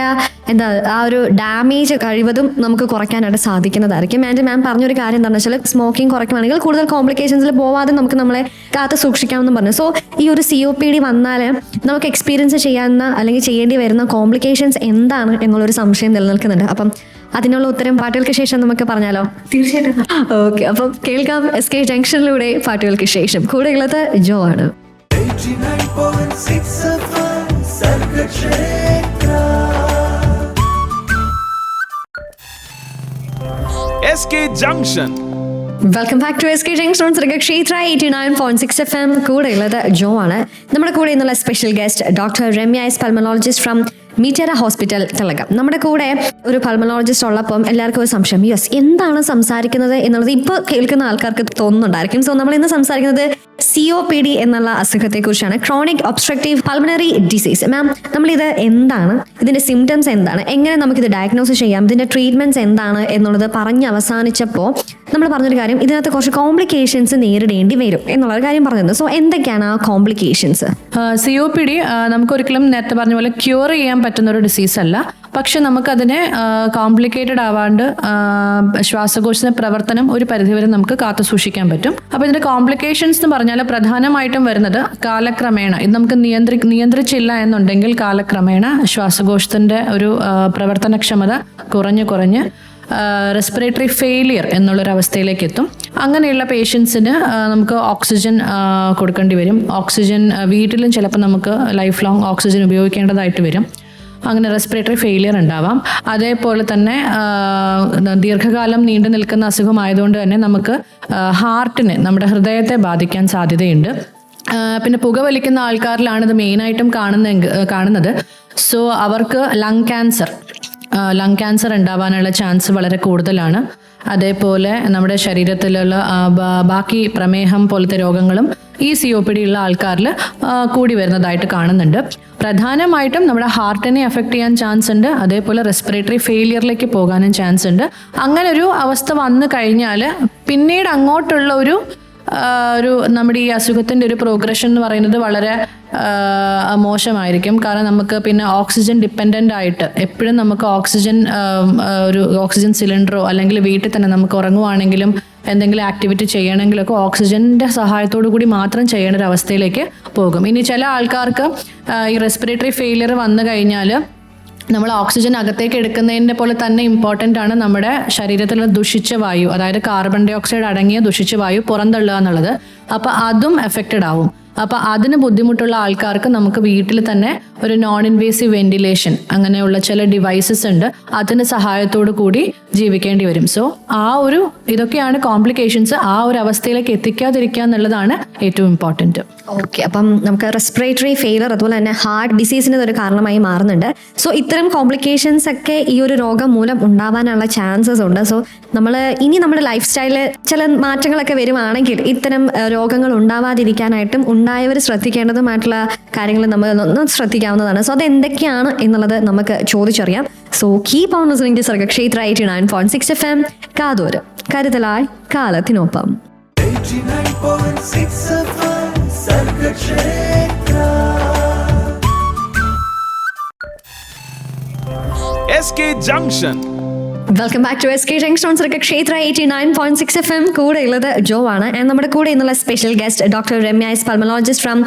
ആ ഒരു ഡാമേജ് കഴിവതും നമുക്ക് കുറയ്ക്കാനായിട്ട് സാധിക്കുന്നതായിരിക്കും. ആൻഡ് മാം പറഞ്ഞൊരു കാര്യം എന്താണെന്ന് വെച്ചാൽ സ്മോക്കിംഗ് കുറയ്ക്കുകയാണെങ്കിൽ കൂടുതൽ കോംപ്ലിക്കേഷൻസിൽ പോവാതെ നമുക്ക് നമ്മളെ കാത്ത് സൂക്ഷിക്കാമെന്ന് പറഞ്ഞു. സോ ഈ ഒരു COPD വന്നാൽ നമുക്ക് എക്സ്പീരിയൻസ് ചെയ്യാവുന്ന അല്ലെങ്കിൽ ചെയ്യേണ്ടി വരുന്ന കോംപ്ലിക്കേഷൻസ് എന്താണ് എന്നുള്ളൊരു സംശയം നിലനിൽക്കുന്നുണ്ട്. അപ്പം അതിനുള്ള ഉത്തരം പാട്ടുകൾക്ക് ശേഷം നമുക്ക് പറഞ്ഞാലോ? തീർച്ചയായിട്ടും. ഓക്കെ, അപ്പം കേൾക്കാം SK ജംഗ്ഷനിലൂടെ പാട്ടുകൾക്ക് ശേഷം. കൂടെയുള്ളത് ജോ ആണ്. 89.6 FM Sargakshetra. SK Junction. Welcome back to SK junction on Sargakshetra 89.6 FM. കൂടെയുള്ളത് ജോ ആണ്. നമ്മുടെ കൂടെ ഇന്നുള്ള special guest doctor Ramya S, pulmonologist from Mitera hospital Thellakom. നമ്മുടെ കൂടെ ഒരു പൾമനോളജിസ്റ്റ് ഉള്ളപ്പം എല്ലാവർക്കും ഒരു സംശയം, എന്താണ് സംസാരിക്കുന്നത് എന്നുള്ളത് ഇപ്പോൾ കേൾക്കുന്ന ആൾക്കാർക്ക് തോന്നുന്നുണ്ടായിരിക്കും. സോ നമ്മൾ ഇന്ന് സംസാരിക്കുന്നത് COPD എന്നുള്ള അസുഖത്തെക്കുറിച്ചാണ്, ക്രോണിക് ഒബ്സ്ട്രക്റ്റീവ് പൾമണറി ഡിസീസ്. മാം, നമ്മളിത് എന്താണ്, ഇതിന്റെ സിംറ്റംസ് എന്താണ്, എങ്ങനെ നമുക്കിത് ഡയഗ്നോസ് ചെയ്യാം, ഇതിന്റെ ട്രീറ്റ്മെന്റ്സ് എന്താണ് എന്നുള്ളത് പറഞ്ഞ് അവസാനിച്ചപ്പോൾ നമ്മൾ പറഞ്ഞൊരു കാര്യം, ഇതിനകത്ത് കുറച്ച് കോംപ്ലിക്കേഷൻസ് നേരിടേണ്ടി വരും എന്നുള്ളൊരു കാര്യം പറഞ്ഞിരുന്നു. സോ എന്തൊക്കെയാണ് ആ കോംപ്ലിക്കേഷൻസ്? COPD നമുക്കൊരിക്കലും നേരത്തെ പറഞ്ഞ പോലെ ക്യൂർ ചെയ്യാൻ പറ്റുന്ന ഒരു ഡിസീസ് അല്ല. പക്ഷെ നമുക്കതിനെ കോംപ്ലിക്കേറ്റഡ് ആവാണ്ട് ശ്വാസകോശത്തിന്റെ പ്രവർത്തനം ഒരു പരിധിവരെ നമുക്ക് കാത്തു സൂക്ഷിക്കാൻ പറ്റും. അപ്പോൾ ഇതിന്റെ കോംപ്ലിക്കേഷൻസ് എന്ന് പറഞ്ഞാൽ പ്രധാനമായിട്ടും വരുന്നത് കാലക്രമേണ, ഇത് നമുക്ക് നിയന്ത്രിച്ചില്ല എന്നുണ്ടെങ്കിൽ കാലക്രമേണ ശ്വാസകോശത്തിന്റെ ഒരു പ്രവർത്തനക്ഷമത കുറഞ്ഞ് റെസ്പിറേറ്ററി ഫെയിലിയർ എന്നുള്ളൊരവസ്ഥയിലേക്ക് എത്തും. അങ്ങനെയുള്ള പേഷ്യൻസിന് നമുക്ക് ഓക്സിജൻ കൊടുക്കേണ്ടി വരും. ഓക്സിജൻ വീട്ടിലും ചിലപ്പോൾ നമുക്ക് ലൈഫ് ലോങ് ഓക്സിജൻ ഉപയോഗിക്കേണ്ടതായിട്ട് വരും. അങ്ങനെ റെസ്പിറേറ്ററി ഫെയിലിയർ ഉണ്ടാവാം. അതേപോലെ തന്നെ ദീർഘകാലം നീണ്ടു നിൽക്കുന്ന അസുഖമായതുകൊണ്ട് തന്നെ നമുക്ക് ഹാർട്ടിന്, നമ്മുടെ ഹൃദയത്തെ ബാധിക്കാൻ സാധ്യതയുണ്ട്. പിന്നെ പുകവലിക്കുന്ന ആൾക്കാരിലാണ് ഇത് മെയിനായിട്ടും കാണുന്നത്. സോ അവർക്ക് ലങ് ക്യാൻസർ ഉണ്ടാവാനുള്ള ചാൻസ് വളരെ കൂടുതലാണ്. അതേപോലെ നമ്മുടെ ശരീരത്തിലുള്ള ബാക്കി പ്രമേഹം പോലത്തെ രോഗങ്ങളും ഈ COPD ഉള്ള ആൾക്കാരിൽ കൂടി വരുന്നതായിട്ട് കാണുന്നുണ്ട്. പ്രധാനമായിട്ടും നമ്മുടെ ഹാർട്ടിനെ അഫക്റ്റ് ചെയ്യാൻ ചാൻസ് ഉണ്ട്. അതേപോലെ റെസ്പിറേറ്ററി ഫെയിലിയറിലേക്ക് പോകാനും ചാൻസ് ഉണ്ട്. അങ്ങനെ ഒരു അവസ്ഥ വന്നു കഴിഞ്ഞാൽ പിന്നീട് അങ്ങോട്ടുള്ള ഒരു നമ്മുടെ ഈ അസുഖത്തിൻ്റെ ഒരു പ്രോഗ്രഷൻ എന്ന് പറയുന്നത് വളരെ മോശമായിരിക്കും. കാരണം നമുക്ക് പിന്നെ ഓക്സിജൻ ഡിപ്പെൻഡൻ്റ് ആയിട്ട് എപ്പോഴും നമുക്ക് ഓക്സിജൻ സിലിണ്ടറോ അല്ലെങ്കിൽ വീട്ടിൽ തന്നെ നമുക്ക് ഉറങ്ങുവാണെങ്കിലും എന്തെങ്കിലും ആക്ടിവിറ്റി ചെയ്യണമെങ്കിലൊക്കെ ഓക്സിജൻ്റെ സഹായത്തോടു കൂടി മാത്രം ചെയ്യേണ്ട ഒരു അവസ്ഥയിലേക്ക് പോകും. ഇനി ചില ആൾക്കാർക്ക് ഈ റെസ്പിറേറ്ററി ഫെയിലിയർ വന്നു കഴിഞ്ഞാൽ നമ്മൾ ഓക്സിജൻ അകത്തേക്ക് എടുക്കുന്നതിൻ്റെ പോലെ തന്നെ ഇമ്പോർട്ടൻ്റ് ആണ് നമ്മുടെ ശരീരത്തിലുള്ള ദുഷിച്ച വായു, അതായത് കാർബൺ ഡൈ ഓക്സൈഡ് അടങ്ങിയ ദുഷിച്ച വായു പുറന്തള്ളുക എന്നുള്ളത്. അപ്പോൾ അതും എഫക്റ്റഡ് ആവും. അപ്പോൾ അതിന് ബുദ്ധിമുട്ടുള്ള ആൾക്കാർക്ക് നമുക്ക് വീട്ടിൽ തന്നെ ഒരു നോൺ ഇൻവേസീവ് വെന്റിലേഷൻ അങ്ങനെയുള്ള ചില ഡിവൈസസ് ഉണ്ട്, അതിൻ്റെ സഹായത്തോടു കൂടി ജീവിക്കേണ്ടി വരും. സോ ഇതൊക്കെയാണ് കോംപ്ലിക്കേഷൻസ്. ആ ഒരു അവസ്ഥയിലേക്ക് എത്തിക്കാതിരിക്കുക എന്നുള്ളതാണ് ഏറ്റവും ഇമ്പോർട്ടൻറ്റ്. ഓക്കെ, അപ്പം നമുക്ക് റെസ്പിറേറ്ററി ഫെയിലർ അതുപോലെ തന്നെ ഹാർട്ട് ഡിസീസിന് ഒരു കാരണമായി മാറുന്നുണ്ട്. സോ ഇത്തരം കോംപ്ലിക്കേഷൻസ് ഒക്കെ ഈ ഒരു രോഗം മൂലം ഉണ്ടാവാനുള്ള ചാൻസസ് ഉണ്ട്. സോ ഇനി നമ്മുടെ ലൈഫ് സ്റ്റൈലിൽ ചില മാറ്റങ്ങളൊക്കെ വരുവാണെങ്കിൽ ഇത്തരം രോഗങ്ങൾ ഉണ്ടാവാതിരിക്കാനായിട്ടും ഉണ്ടായവർ ശ്രദ്ധിക്കേണ്ടതുമായിട്ടുള്ള കാര്യങ്ങൾ നമ്മൾ ഒന്ന് ശ്രദ്ധിക്കാവുന്നതാണ്. സോ അത് എന്തൊക്കെയാണ് എന്നുള്ളത് നമുക്ക് ചോദിച്ചറിയാം. So keep on listening to Sargakshetra 89.6 FM. കാതോര് കരുതലായി കാലത്തിനൊപ്പം. 89.6 FM Sargakshetra. SK Junction. Welcome back to SK junction Sargakshetra 89.6 FM. കൂടെ ഉള്ളത് ജോ ആണ്. ആൻഡ് നമ്മുടെ കൂടെ ഇന്നുള്ള special guest doctor Ramya S, pulmonologist from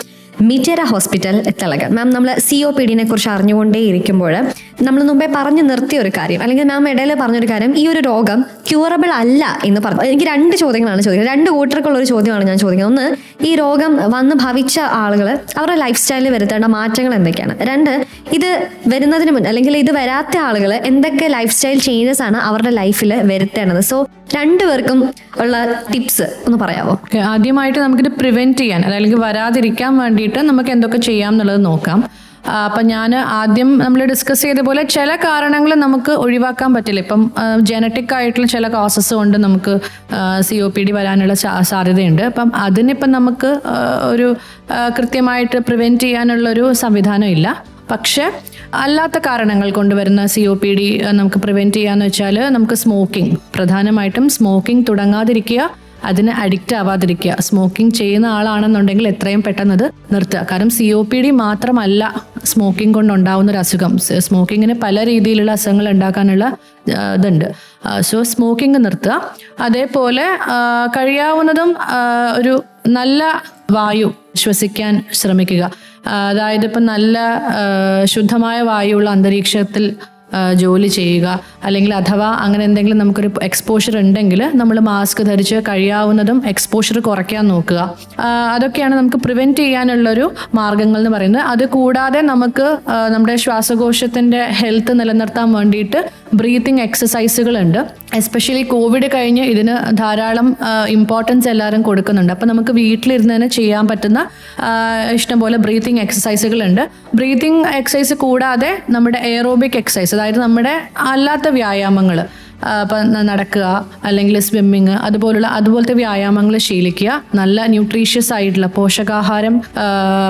Mitera hospital, Thellakom. Ma'am, നമ്മൾ COPD-നെ കുറിച്ച് അറിഞ്ഞുകൊണ്ടേ ഇരിക്കുമ്പോൾ നമ്മൾ മുമ്പേ പറഞ്ഞു നിർത്തിയ ഒരു കാര്യം, അല്ലെങ്കിൽ മാം ഇടയിൽ പറഞ്ഞൊരു കാര്യം, ഈ ഒരു രോഗം ക്യൂറബിൾ അല്ല എന്ന് പറഞ്ഞു. എനിക്ക് 2 ചോദ്യങ്ങളാണ് ചോദിക്കുന്നത്. 2 കൂട്ടർക്കുള്ള ഒരു ചോദ്യമാണ് ഞാൻ ചോദിക്കുന്നത്. ഒന്ന്, ഈ രോഗം വന്ന് ഭവിച്ച ആളുകൾ അവരുടെ ലൈഫ് സ്റ്റൈലിൽ വരുത്തേണ്ട മാറ്റങ്ങൾ എന്തൊക്കെയാണ്? 2, ഇത് വരുന്നതിന് മുന്നേ അല്ലെങ്കിൽ ഇത് വരാത്ത ആളുകൾ എന്തൊക്കെ ലൈഫ് സ്റ്റൈൽ ചേഞ്ചസ് ആണ് അവരുടെ ലൈഫിൽ വരുത്തേണ്ടത്? സോ 2 പേർക്കും ഉള്ള ടിപ്സ് ഒന്ന് പറയാമോ? ആദ്യമായിട്ട് നമുക്കിത് പ്രിവെന്റ് ചെയ്യാൻ, അല്ലെങ്കിൽ വരാതിരിക്കാൻ വേണ്ടിയിട്ട് നമുക്ക് എന്തൊക്കെ ചെയ്യാം എന്നുള്ളത് നോക്കാം. അപ്പം ഞാൻ ആദ്യം നമ്മൾ ഡിസ്കസ് ചെയ്ത പോലെ ചില കാരണങ്ങൾ നമുക്ക് ഒഴിവാക്കാൻ പറ്റില്ല. ഇപ്പം ജനറ്റിക് ആയിട്ടുള്ള ചില കോസസ് കൊണ്ട് നമുക്ക് COPD വരാനുള്ള സാധ്യതയുണ്ട്. അപ്പം അതിനിപ്പം നമുക്ക് ഒരു കൃത്യമായിട്ട് പ്രിവെൻറ്റ് ചെയ്യാനുള്ളൊരു സംവിധാനം ഇല്ല. പക്ഷേ അല്ലാത്ത കാരണങ്ങൾ കൊണ്ടുവരുന്ന COPD നമുക്ക് പ്രിവെൻറ്റ് ചെയ്യാന്ന് വെച്ചാൽ നമുക്ക് പ്രധാനമായിട്ടും സ്മോക്കിംഗ് തുടങ്ങാതിരിക്കുക, അതിന് അഡിക്റ്റ് ആവാതിരിക്കുക. സ്മോക്കിംഗ് ചെയ്യുന്ന ആളാണെന്നുണ്ടെങ്കിൽ എത്രയും പെട്ടെന്ന് അത് നിർത്തുക. കാരണം COPD മാത്രമല്ല സ്മോക്കിംഗ് കൊണ്ടുണ്ടാവുന്ന ഒരു അസുഖം. സ്മോക്കിങ്ങിന് പല രീതിയിലുള്ള അസുഖങ്ങൾ ഉണ്ടാക്കാനുള്ള ഇതുണ്ട്. സോ സ്മോക്കിംഗ് നിർത്തുക. അതേപോലെ കഴിയാവുന്നതും ഒരു നല്ല വായു ശ്വസിക്കാൻ ശ്രമിക്കുക. അതായത് ഇപ്പം നല്ല ശുദ്ധമായ വായുവുള്ള അന്തരീക്ഷത്തിൽ ജോലി ചെയ്യുക. അല്ലെങ്കിൽ അഥവാ അങ്ങനെ എന്തെങ്കിലും നമുക്കൊരു എക്സ്പോഷർ ഉണ്ടെങ്കിൽ നമ്മൾ മാസ്ക് ധരിച്ച് കഴിയാവുന്നതും എക്സ്പോഷർ കുറയ്ക്കാൻ നോക്കുക. അതൊക്കെയാണ് നമുക്ക് പ്രിവെൻറ്റ് ചെയ്യാനുള്ളൊരു മാർഗങ്ങൾ എന്ന് പറയുന്നത്. അത് കൂടാതെ നമുക്ക് നമ്മുടെ ശ്വാസകോശത്തിൻ്റെ ഹെൽത്ത് നിലനിർത്താൻ വേണ്ടിയിട്ട് ബ്രീത്തിങ് എക്സസൈസുകളുണ്ട്. എസ്പെഷ്യലി കോവിഡ് കഴിഞ്ഞ് ഇതിന് ധാരാളം ഇമ്പോർട്ടൻസ് എല്ലാവരും കൊടുക്കുന്നുണ്ട്. അപ്പോൾ നമുക്ക് വീട്ടിലിരുന്ന് തന്നെ ചെയ്യാൻ പറ്റുന്ന ഇഷ്ടംപോലെ ബ്രീത്തിങ് എക്സസൈസുകളുണ്ട്. ബ്രീത്തിങ് എക്സസൈസ് കൂടാതെ നമ്മുടെ എയറോബിക് എക്സസൈസ്, അതായത് നമ്മുടെ അല്ലാത്ത വ്യായാമങ്ങൾ, ഇപ്പം നടക്കുക അല്ലെങ്കിൽ സ്വിമ്മിങ് അതുപോലത്തെ വ്യായാമങ്ങൾ ശീലിക്കുക. നല്ല ന്യൂട്രീഷ്യസ് ആയിട്ടുള്ള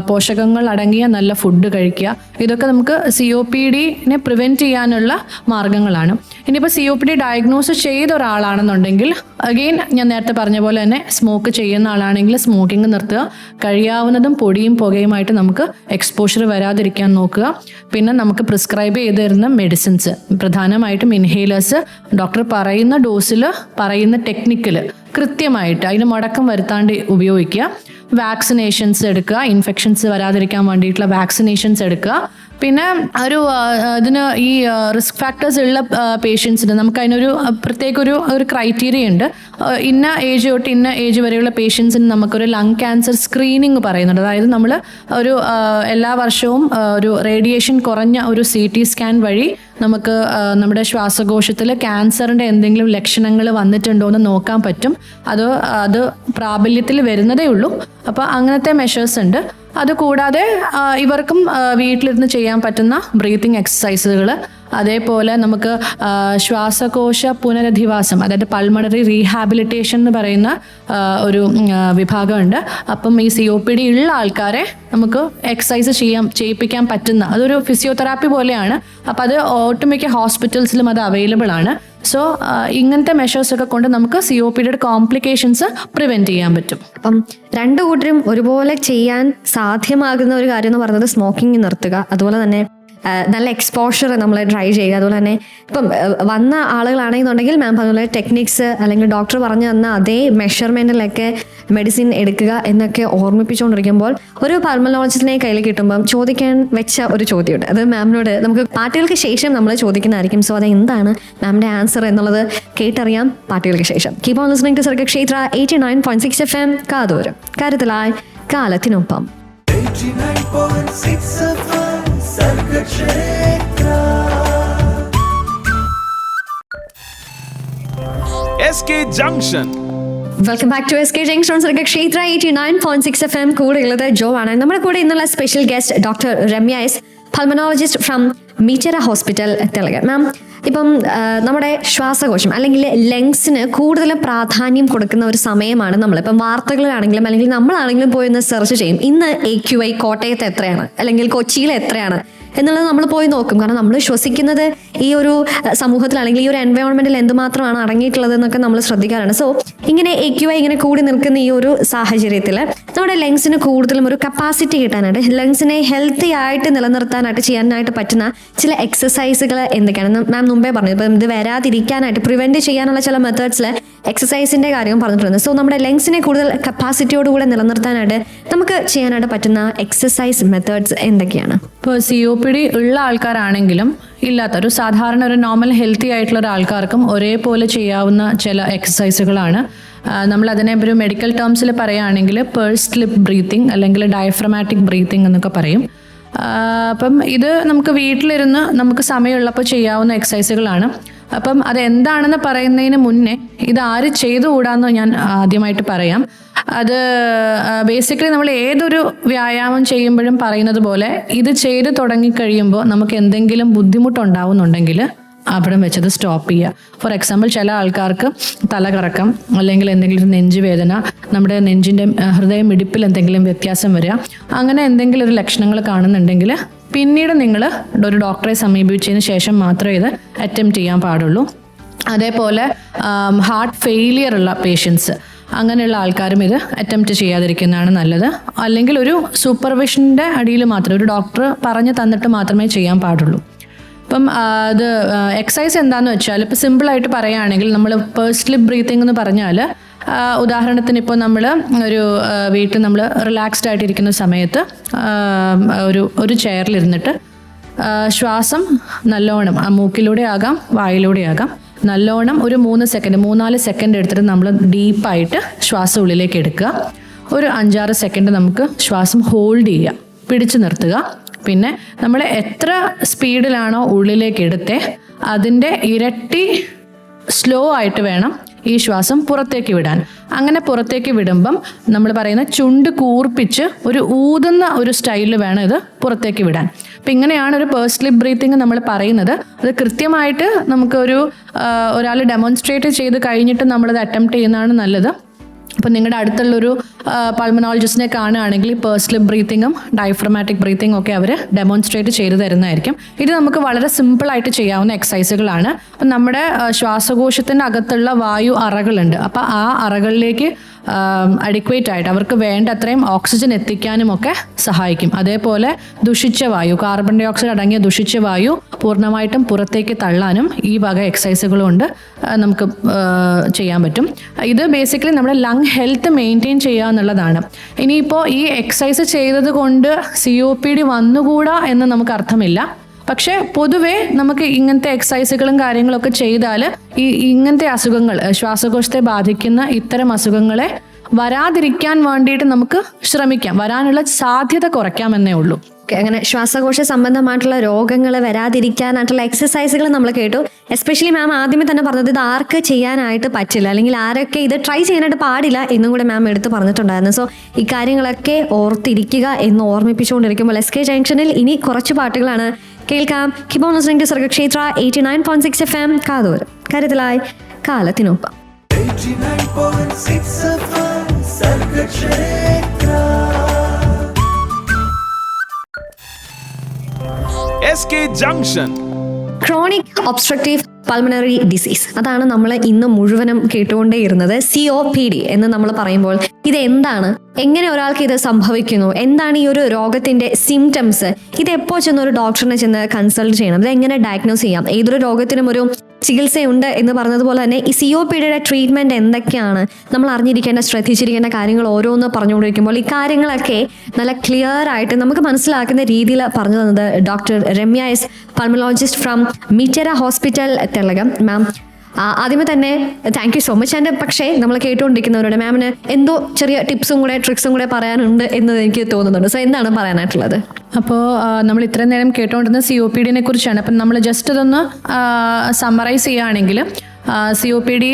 പോഷകങ്ങൾ അടങ്ങിയ നല്ല ഫുഡ് കഴിക്കുക. ഇതൊക്കെ നമുക്ക് COPD പ്രിവെൻറ്റ് ചെയ്യാനുള്ള മാർഗങ്ങളാണ്. ഇനിയിപ്പോൾ COPD ഡയഗ്നോസ് ചെയ്ത ഒരാളാണെന്നുണ്ടെങ്കിൽ അഗെയിൻ ഞാൻ നേരത്തെ പറഞ്ഞ പോലെ തന്നെ സ്മോക്ക് ചെയ്യുന്ന ആളാണെങ്കിൽ സ്മോക്കിംഗ് നിർത്തുക. കഴിയാവുന്നതും പൊടിയും പുകയുമായിട്ട് നമുക്ക് എക്സ്പോഷർ വരാതിരിക്കാൻ നോക്കുക. പിന്നെ നമുക്ക് പ്രിസ്ക്രൈബ് ചെയ്ത് തരുന്ന മെഡിസിൻസ്, പ്രധാനമായിട്ടും ഇൻഹേലേഴ്സ്, ഡോക്ടർ പറയുന്ന ഡോസിൽ പറയുന്ന ടെക്നിക്കിൽ കൃത്യമായിട്ട് അതിന് മുടക്കം വരുത്താണ്ട് ഉപയോഗിക്കുക. വാക്സിനേഷൻസ് എടുക്കുക, ഇൻഫെക്ഷൻസ് വരാതിരിക്കാൻ വേണ്ടിയിട്ടുള്ള വാക്സിനേഷൻസ് എടുക്കുക. പിന്നെ ഇതിന് ഈ റിസ്ക് ഫാക്ടേഴ്സ് ഉള്ള പേഷ്യൻസിന് നമുക്ക് അതിനൊരു പ്രത്യേക ഒരു ക്രൈറ്റീരിയ ഉണ്ട്. ഇന്ന ഏജ് തൊട്ട് ഇന്ന ഏജ് വരെയുള്ള പേഷ്യൻസിന് നമുക്കൊരു ലങ് ക്യാൻസർ സ്ക്രീനിങ് പറയുന്നുണ്ട്. അതായത് നമ്മൾ ഒരു എല്ലാ വർഷവും ഒരു റേഡിയേഷൻ കുറഞ്ഞ ഒരു CT സ്കാൻ വഴി നമുക്ക് നമ്മുടെ ശ്വാസകോശത്തിൽ ക്യാൻസറിൻ്റെ എന്തെങ്കിലും ലക്ഷണങ്ങൾ വന്നിട്ടുണ്ടോ എന്ന് നോക്കാൻ പറ്റും. അത് പ്രാബല്യത്തിൽ വരുന്നതേ ഉള്ളൂ. അപ്പോൾ അങ്ങനത്തെ മെഷേഴ്സ് ഉണ്ട്. അതുകൂടാതെ ഇവർക്കും വീട്ടിലിരുന്ന് ചെയ്യാൻ പറ്റുന്ന ബ്രീത്തിങ് എക്സസൈസുകൾ, അതേപോലെ നമുക്ക് ശ്വാസകോശ പുനരധിവാസം, അതായത് പൾമണറി റീഹാബിലിറ്റേഷൻ എന്ന് പറയുന്ന ഒരു വിഭാഗമുണ്ട്. അപ്പം ഈ COPD ഉള്ള ആൾക്കാരെ നമുക്ക് എക്സസൈസ് ചെയ്യിപ്പിക്കാൻ പറ്റുന്ന അതൊരു ഫിസിയോതെറാപ്പി പോലെയാണ്. അപ്പം അത് ഒട്ടുമിക്ക ഹോസ്പിറ്റൽസിലും അത് അവൈലബിൾ ആണ്. സോ ഇങ്ങനത്തെ മെഷേഴ്സൊക്കെ കൊണ്ട് നമുക്ക് COPDയുടെ കോംപ്ലിക്കേഷൻസ് പ്രിവെൻറ്റ് ചെയ്യാൻ പറ്റും. അപ്പം രണ്ടു കൂട്ടരും ഒരുപോലെ ചെയ്യാൻ സാധ്യമാകുന്ന ഒരു കാര്യം എന്ന് പറയുന്നത് സ്മോക്കിംഗ് നിർത്തുക, അതുപോലെ തന്നെ നല്ല എക്സ്പോഷർ നമ്മൾ ട്രൈ ചെയ്യുക. അതുപോലെ തന്നെ ഇപ്പം വന്ന ആളുകളാണെന്നുണ്ടെങ്കിൽ മാം പറഞ്ഞ ടെക്നിക്സ് അല്ലെങ്കിൽ ഡോക്ടർ പറഞ്ഞു തന്ന അതേ മെഷർമെൻറ്റിലൊക്കെ മെഡിസിൻ എടുക്കുക എന്നൊക്കെ ഓർമ്മിപ്പിച്ചുകൊണ്ടിരിക്കുമ്പോൾ ഒരു പൾമനോളജിസ്റ്റിനെ കയ്യിൽ കിട്ടുമ്പം ചോദിക്കാൻ വെച്ച ഒരു ചോദ്യമുണ്ട്. അത് മാമിനോട് നമുക്ക് പാട്ടുകൾക്ക് ശേഷം നമ്മൾ ചോദിക്കുന്നതായിരിക്കും. സോ അത് എന്താണ് മാമിൻ്റെ ആൻസർ എന്നുള്ളത് കേട്ടറിയാം പാട്ടുകൾക്ക് ശേഷം. Keep on listening to Sargakshetra 89.6 FM കാതോരം കാര്യത്തിലായി കാലത്തിനൊപ്പം. 89.6 FM Sargakshetra. SK Junction. Welcome back to SK junction Sargakshetra 89.6 FM. കൂടെ ഉള്ളത് ജോ ആണ്. നമ്മുടെ കൂടെ ഇന്നുള്ള special guest doctor Ramya S, pulmonologist from Mitera hospital, Thellakom. Ma'am, ഇപ്പം നമ്മുടെ ശ്വാസകോശം അല്ലെങ്കിൽ ലങ്സിന് കൂടുതൽ പ്രാധാന്യം കൊടുക്കുന്ന ഒരു സമയമാണ് നമ്മളിപ്പം വാർത്തകളിലാണെങ്കിലും അല്ലെങ്കിൽ നമ്മളാണെങ്കിലും പോയി ഒന്ന് സെർച്ച് ചെയ്യും. ഇന്ന് AQI കോട്ടയത്ത് എത്രയാണ് അല്ലെങ്കിൽ കൊച്ചിയിൽ എത്രയാണ് എന്നുള്ളത് നമ്മൾ പോയി നോക്കും. കാരണം നമ്മൾ ശ്വസിക്കുന്നത് ഈ ഒരു സമൂഹത്തിൽ അല്ലെങ്കിൽ ഈ ഒരു എൻവയോൺമെന്റിൽ എന്തുമാത്രമാണ് അടങ്ങിയിട്ടുള്ളത് എന്നൊക്കെ നമ്മൾ ശ്രദ്ധിക്കാറാണ്. സോ ഇങ്ങനെ AQI ഇങ്ങനെ കൂടി നിൽക്കുന്ന ഈ ഒരു സാഹചര്യത്തിൽ നമ്മുടെ ലങ്സിന് കൂടുതലും ഒരു കപ്പാസിറ്റി കിട്ടാനായിട്ട്, ലങ്സിനെ ഹെൽത്തി ആയിട്ട് നിലനിർത്താനായിട്ട് ചെയ്യാനായിട്ട് പറ്റുന്ന ചില എക്സസൈസുകൾ എന്തൊക്കെയാണ് മാം മുമ്പേ പറഞ്ഞത്. ഇപ്പം ഇത് വരാതിരിക്കാനായിട്ട് പ്രിവെന്റ് ചെയ്യാനുള്ള ചില മെത്തേഡ്സിൽ എക്സസൈസിന്റെ കാര്യം പറഞ്ഞിട്ടുണ്ട്. സോ നമ്മുടെ ലങ്സിനെ കൂടുതൽ കപ്പാസിറ്റിയോടുകൂടെ നിലനിർത്താനായിട്ട് നമുക്ക് ചെയ്യാനായിട്ട് പറ്റുന്ന എക്സസൈസ് മെത്തേഡ്സ് എന്തൊക്കെയാണ്? ഇപ്പോൾ COPD ഉള്ള ആൾക്കാരാണെങ്കിലും ഒരു സാധാരണ ഒരു നോർമൽ ഹെൽത്തി ആയിട്ടുള്ള ഒരാൾക്കാർക്കും ഒരേപോലെ ചെയ്യാവുന്ന ചില എക്സസൈസുകളാണ്. നമ്മളതിനെ ഒരു മെഡിക്കൽ ടേംസിൽ പറയുകയാണെങ്കിൽ പേഴ്സ്ഡ് ലിപ്പ് ബ്രീത്തിങ് അല്ലെങ്കിൽ ഡയഫ്രമാറ്റിക് ബ്രീത്തിങ് എന്നൊക്കെ പറയും. അപ്പം ഇത് നമുക്ക് വീട്ടിലിരുന്ന് നമുക്ക് സമയമുള്ളപ്പോൾ ചെയ്യാവുന്ന എക്സസൈസുകളാണ്. അപ്പം അതെന്താണെന്ന് പറയുന്നതിന് മുന്നേ ഇത് ആര് ചെയ്തുകൂടാന്ന് ഞാൻ ആദ്യമായിട്ട് പറയാം. അത് ബേസിക്കലി നമ്മൾ ഏതൊരു വ്യായാമം ചെയ്യുമ്പോഴും പറയുന്നത് പോലെ ഇത് ചെയ്ത് തുടങ്ങിക്കഴിയുമ്പോൾ നമുക്ക് എന്തെങ്കിലും ബുദ്ധിമുട്ടുണ്ടാവുന്നുണ്ടെങ്കിൽ അവിടെ വെച്ചത് സ്റ്റോപ്പ് ചെയ്യുക. ഫോർ എക്സാമ്പിൾ, ചില ആൾക്കാർക്ക് തലകറക്കം അല്ലെങ്കിൽ എന്തെങ്കിലും ഒരു നെഞ്ചുവേദന, നമ്മുടെ നെഞ്ചിൻ്റെ ഹൃദയമിടിപ്പിൽ എന്തെങ്കിലും വ്യത്യാസം വരിക, അങ്ങനെ എന്തെങ്കിലും ഒരു ലക്ഷണങ്ങൾ കാണുന്നുണ്ടെങ്കിൽ പിന്നീട് നിങ്ങൾ ഒരു ഡോക്ടറെ സമീപിച്ചതിന് ശേഷം മാത്രമേ ഇത് അറ്റംപ്റ്റ് ചെയ്യാൻ പാടുള്ളൂ. അതേപോലെ ഹാർട്ട് ഫെയിലിയർ ഉള്ള പേഷ്യൻസ്, അങ്ങനെയുള്ള ആൾക്കാരും ഇത് അറ്റംപ്റ്റ് ചെയ്യാതിരിക്കുന്നതാണ് നല്ലത്. അല്ലെങ്കിൽ ഒരു സൂപ്പർവിഷൻ്റെ അടിയിൽ മാത്രമേ, ഒരു ഡോക്ടർ പറഞ്ഞു തന്നിട്ട് മാത്രമേ ചെയ്യാൻ പാടുള്ളൂ. അപ്പം അത് എക്സസൈസ് എന്താണെന്ന് വെച്ചാൽ, ഇപ്പോൾ സിമ്പിളായിട്ട് പറയുകയാണെങ്കിൽ നമ്മൾ പേഴ്സ്ഡ് ലിപ്പ് ബ്രീത്തിങ് എന്ന് പറഞ്ഞാൽ, ഉദാഹരണത്തിന് ഇപ്പോൾ നമ്മൾ ഒരു വീട്ടിൽ നമ്മൾ റിലാക്സ്ഡ് ആയിട്ടിരിക്കുന്ന സമയത്ത് ഒരു ചെയറിലിരുന്നിട്ട് ശ്വാസം നല്ലോണം മൂക്കിലൂടെ ആകാം വായിലൂടെ ആകാം നല്ലോണം ഒരു 3-4 സെക്കൻഡ് എടുത്തിട്ട് നമ്മൾ ഡീപ്പായിട്ട് ശ്വാസം ഉള്ളിലേക്ക് എടുക്കുക. ഒരു 5-6 സെക്കൻഡ് നമുക്ക് ശ്വാസം ഹോൾഡ് ചെയ്യുക, പിടിച്ചു നിർത്തുക. പിന്നെ നമ്മൾ എത്ര സ്പീഡിലാണോ ഉള്ളിലേക്ക് എടുത്തേ അതിൻ്റെ ഇരട്ടി സ്ലോ ആയിട്ട് വേണം ഈ ശ്വാസം പുറത്തേക്ക് വിടാൻ. അങ്ങനെ പുറത്തേക്ക് വിടുമ്പം നമ്മൾ പറയുന്ന ചുണ്ട് കൂർപ്പിച്ച് ഒരു ഊതുന്ന ഒരു സ്റ്റൈലിൽ വേണം ഇത് പുറത്തേക്ക് വിടാൻ. അപ്പം ഇങ്ങനെയാണ് ഒരു പേഴ്സ് ലിപ്പ് ബ്രീത്തിങ് നമ്മൾ പറയുന്നത്. അത് കൃത്യമായിട്ട് നമുക്കൊരു ഒരാൾ ഡെമോൺസ്ട്രേറ്റ് ചെയ്ത് കഴിഞ്ഞിട്ട് നമ്മളത് അറ്റംപ്റ്റ് ചെയ്യുന്നതാണ് നല്ലത്. അപ്പം നിങ്ങളുടെ അടുത്തുള്ളൊരു പൾമനോളജിസ്റ്റിനെ കാണുകയാണെങ്കിൽ പേഴ്സ് ലിപ്പ് ബ്രീത്തിങ്ങും ഡയഫ്രമാറ്റിക് ബ്രീത്തിങ്ങും ഒക്കെ അവർ ഡെമോൺസ്ട്രേറ്റ് ചെയ്ത് തരുന്നതായിരിക്കും. ഇത് നമുക്ക് വളരെ സിമ്പിളായിട്ട് ചെയ്യാവുന്ന എക്സസൈസുകളാണ്. അപ്പം നമ്മുടെ ശ്വാസകോശത്തിൻ്റെ അകത്തുള്ള വായു അറകളുണ്ട്. അപ്പം ആ അറകളിലേക്ക് അഡിക്വേറ്റ് ആയിട്ട് അവർക്ക് വേണ്ട അത്രയും ഓക്സിജൻ എത്തിക്കാനും ഒക്കെ സഹായിക്കും. അതേപോലെ ദുഷിച്ച വായു, കാർബൺ ഡൈ ഓക്സൈഡ് അടങ്ങിയ ദുഷിച്ച വായു പൂർണ്ണമായിട്ടും പുറത്തേക്ക് തള്ളാനും ഈ വക എക്സസൈസുകൾ കൊണ്ട് നമുക്ക് ചെയ്യാൻ പറ്റും. ഇത് ബേസിക്കലി നമ്മുടെ ലങ് ഹെൽത്ത് മെയിൻറ്റെയിൻ ചെയ്യുക എന്നുള്ളതാണ്. ഇനിയിപ്പോൾ ഈ എക്സസൈസ് ചെയ്തത് കൊണ്ട് COPD വന്നുകൂടാ എന്ന് നമുക്ക് അർത്ഥമില്ല. പക്ഷേ പൊതുവേ നമുക്ക് ഇങ്ങനത്തെ എക്സസൈസുകളും കാര്യങ്ങളൊക്കെ ചെയ്താൽ ഇങ്ങനത്തെ അസുഖങ്ങൾ, ശ്വാസകോശത്തെ ബാധിക്കുന്ന ഇത്തരം അസുഖങ്ങളെ വരാതിരിക്കാൻ വേണ്ടിയിട്ട് നമുക്ക് ശ്രമിക്കാം. വരാനുള്ള സാധ്യത കുറയ്ക്കാമെന്നേ ഉള്ളൂ. അങ്ങനെ ശ്വാസകോശ സംബന്ധമായിട്ടുള്ള രോഗങ്ങൾ വരാതിരിക്കാനായിട്ടുള്ള എക്സസൈസുകൾ നമ്മൾ കേട്ടു. എസ്പെഷ്യലി മാം ആദ്യമേ തന്നെ പറഞ്ഞത് ഇത് ആർക്ക് ചെയ്യാനായിട്ട് പറ്റില്ല, അല്ലെങ്കിൽ ആരൊക്കെ ഇത് ട്രൈ ചെയ്യാനായിട്ട് പാടില്ല എന്നും കൂടെ മാം എടുത്ത് പറഞ്ഞിട്ടുണ്ടായിരുന്നു. സോ ഈ കാര്യങ്ങളൊക്കെ ഓർത്തിരിക്കുക എന്ന് ഓർമ്മിപ്പിച്ചുകൊണ്ടിരിക്കുമ്പോൾ SK ജംഗ്ഷനിൽ ഇനി കുറച്ച് പാട്ടുകളാണ് കേൾക്കാം. Keep on listening to Sargakshetra 89.6 FM. കാതോരം കരുതലായി കാലത്തിനൊപ്പം. 89.6 FM Sargakshetra. SK Junction. Chronic obstructive pulmonary disease, അതാണ് നമ്മൾ ഇന്ന് മുഴുവനും കേട്ടുകൊണ്ടേയിരുന്നത്. COPD എന്ന് നമ്മൾ പറയുമ്പോൾ ഇത് എന്താണ്, എങ്ങനെ ഒരാൾക്ക് ഇത് സംഭവിക്കുന്നു, എന്താണ് ഈ ഒരു രോഗത്തിന്റെ സിംറ്റംസ്, ഇത് എപ്പോൾ ചെന്ന് ഒരു ഡോക്ടറിനെ ചെന്ന് കൺസൾട്ട് ചെയ്യണം, ഇത് എങ്ങനെ ഡയഗ്നോസ് ചെയ്യാം, ഏതൊരു രോഗത്തിനും ഒരു ചികിത്സയുണ്ട് എന്ന് പറഞ്ഞതുപോലെ തന്നെ ഈ COPDയുടെ ട്രീറ്റ്മെന്റ് എന്തൊക്കെയാണ്, നമ്മൾ അറിഞ്ഞിരിക്കേണ്ട ശ്രദ്ധിച്ചിരിക്കേണ്ട കാര്യങ്ങൾ ഓരോന്ന് പറഞ്ഞുകൊണ്ടിരിക്കുമ്പോൾ ഈ കാര്യങ്ങളൊക്കെ നല്ല ക്ലിയർ ആയിട്ട് നമുക്ക് മനസ്സിലാക്കുന്ന രീതിയിൽ പറഞ്ഞു തന്നത് doctor Ramya S, pulmonologist from Mitera hospital Thellakom. Ma'am ആദ്യമേ തന്നെ താങ്ക് യു സോ മച്ച്. എൻ്റെ പക്ഷേ നമ്മൾ കേട്ടുകൊണ്ടിരിക്കുന്നവരോട് മാമിന് എന്തോ ചെറിയ ടിപ്സും കൂടെ ട്രിക്സും കൂടെ പറയാനുണ്ട് എന്ന് എനിക്ക് തോന്നുന്നുണ്ട്. സോ എന്താണ് പറയാനായിട്ടുള്ളത്? അപ്പോൾ നമ്മൾ ഇത്രയും നേരം കേട്ടുകൊണ്ടിരുന്ന COPDനെ കുറിച്ചാണ്. അപ്പം നമ്മൾ ജസ്റ്റ് ഇതൊന്ന് സമ്മറൈസ് ചെയ്യുകയാണെങ്കിൽ COPD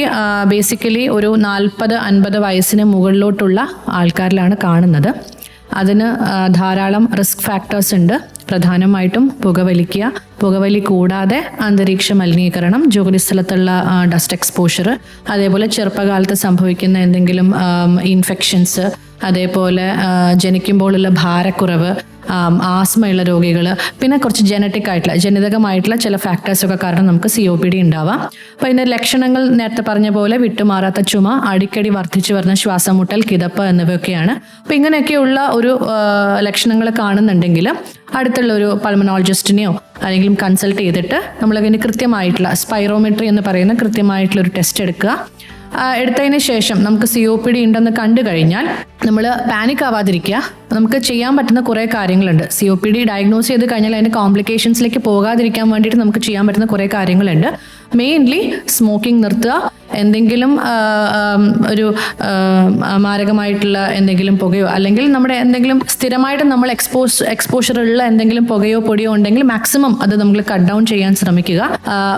ബേസിക്കലി ഒരു 40-50 വയസ്സിന് മുകളിലോട്ടുള്ള ആൾക്കാരിലാണ് കാണുന്നത്. അതിന് ധാരാളം റിസ്ക് ഫാക്ടേഴ്സ് ഉണ്ട്. പ്രധാനമായിട്ടും പുകവലിക്കുക, പുകവലി കൂടാതെ അന്തരീക്ഷ മലിനീകരണം, ജോലിസ്ഥലത്തുള്ള ഡസ്റ്റ് എക്സ്പോഷർ, അതേപോലെ ചെറുപ്പകാലത്ത് സംഭവിക്കുന്ന എന്തെങ്കിലും ഇൻഫെക്ഷൻസ്, അതേപോലെ ജനിക്കുമ്പോഴുള്ള ഭാരക്കുറവ്, ആസ്മയുള്ള രോഗികൾ, പിന്നെ കുറച്ച് ജനിതകമായിട്ടുള്ള ചില ഫാക്ടേഴ്സൊക്കെ കാരണം നമുക്ക് COPD ഉണ്ടാവാം. അപ്പോൾ ഇതിൻ്റെ ലക്ഷണങ്ങൾ നേരത്തെ പറഞ്ഞ പോലെ വിട്ടുമാറാത്ത ചുമ, അടിക്കടി വർദ്ധിച്ചു വരുന്ന ശ്വാസമുട്ടൽ, കിതപ്പ് എന്നിവയൊക്കെയാണ്. അപ്പോൾ ഇങ്ങനെയൊക്കെയുള്ള ഒരു ലക്ഷണങ്ങൾ കാണുന്നുണ്ടെങ്കിൽ അടുത്തുള്ള ഒരു പൾമനോളജിസ്റ്റിനെയോ അല്ലെങ്കിൽ കൺസൾട്ട് ചെയ്തിട്ട് നമ്മളതിന് കൃത്യമായിട്ടുള്ള സ്പൈറോമെട്രി എന്ന് പറയുന്ന കൃത്യമായിട്ടുള്ള ഒരു ടെസ്റ്റ് എടുക്കുക. എടുത്തതിന് ശേഷം നമുക്ക് COPD ഉണ്ടെന്ന് കണ്ടു കഴിഞ്ഞാൽ നമ്മൾ പാനിക് ആവാതിരിക്കുക. നമുക്ക് ചെയ്യാൻ പറ്റുന്ന കുറേ കാര്യങ്ങളുണ്ട്. COPD ഡയഗ്നോസ് ചെയ്ത് കഴിഞ്ഞാൽ അതിൻ്റെ കോംപ്ലിക്കേഷൻസിലേക്ക് പോകാതിരിക്കാൻ വേണ്ടിയിട്ട് നമുക്ക് ചെയ്യാൻ പറ്റുന്ന കുറേ കാര്യങ്ങളുണ്ട്. മെയിൻലി സ്മോക്കിംഗ് നിർത്തുക, എന്തെങ്കിലും ഒരു മാരകമായിട്ടുള്ള എന്തെങ്കിലും പുകയോ അല്ലെങ്കിൽ നമ്മുടെ എന്തെങ്കിലും സ്ഥിരമായിട്ട് നമ്മൾ എക്സ്പോഷറുള്ള എന്തെങ്കിലും പുകയോ പൊടിയോ ഉണ്ടെങ്കിൽ മാക്സിമം അത് നമ്മൾ കട്ട് ഡൗൺ ചെയ്യാൻ ശ്രമിക്കുക.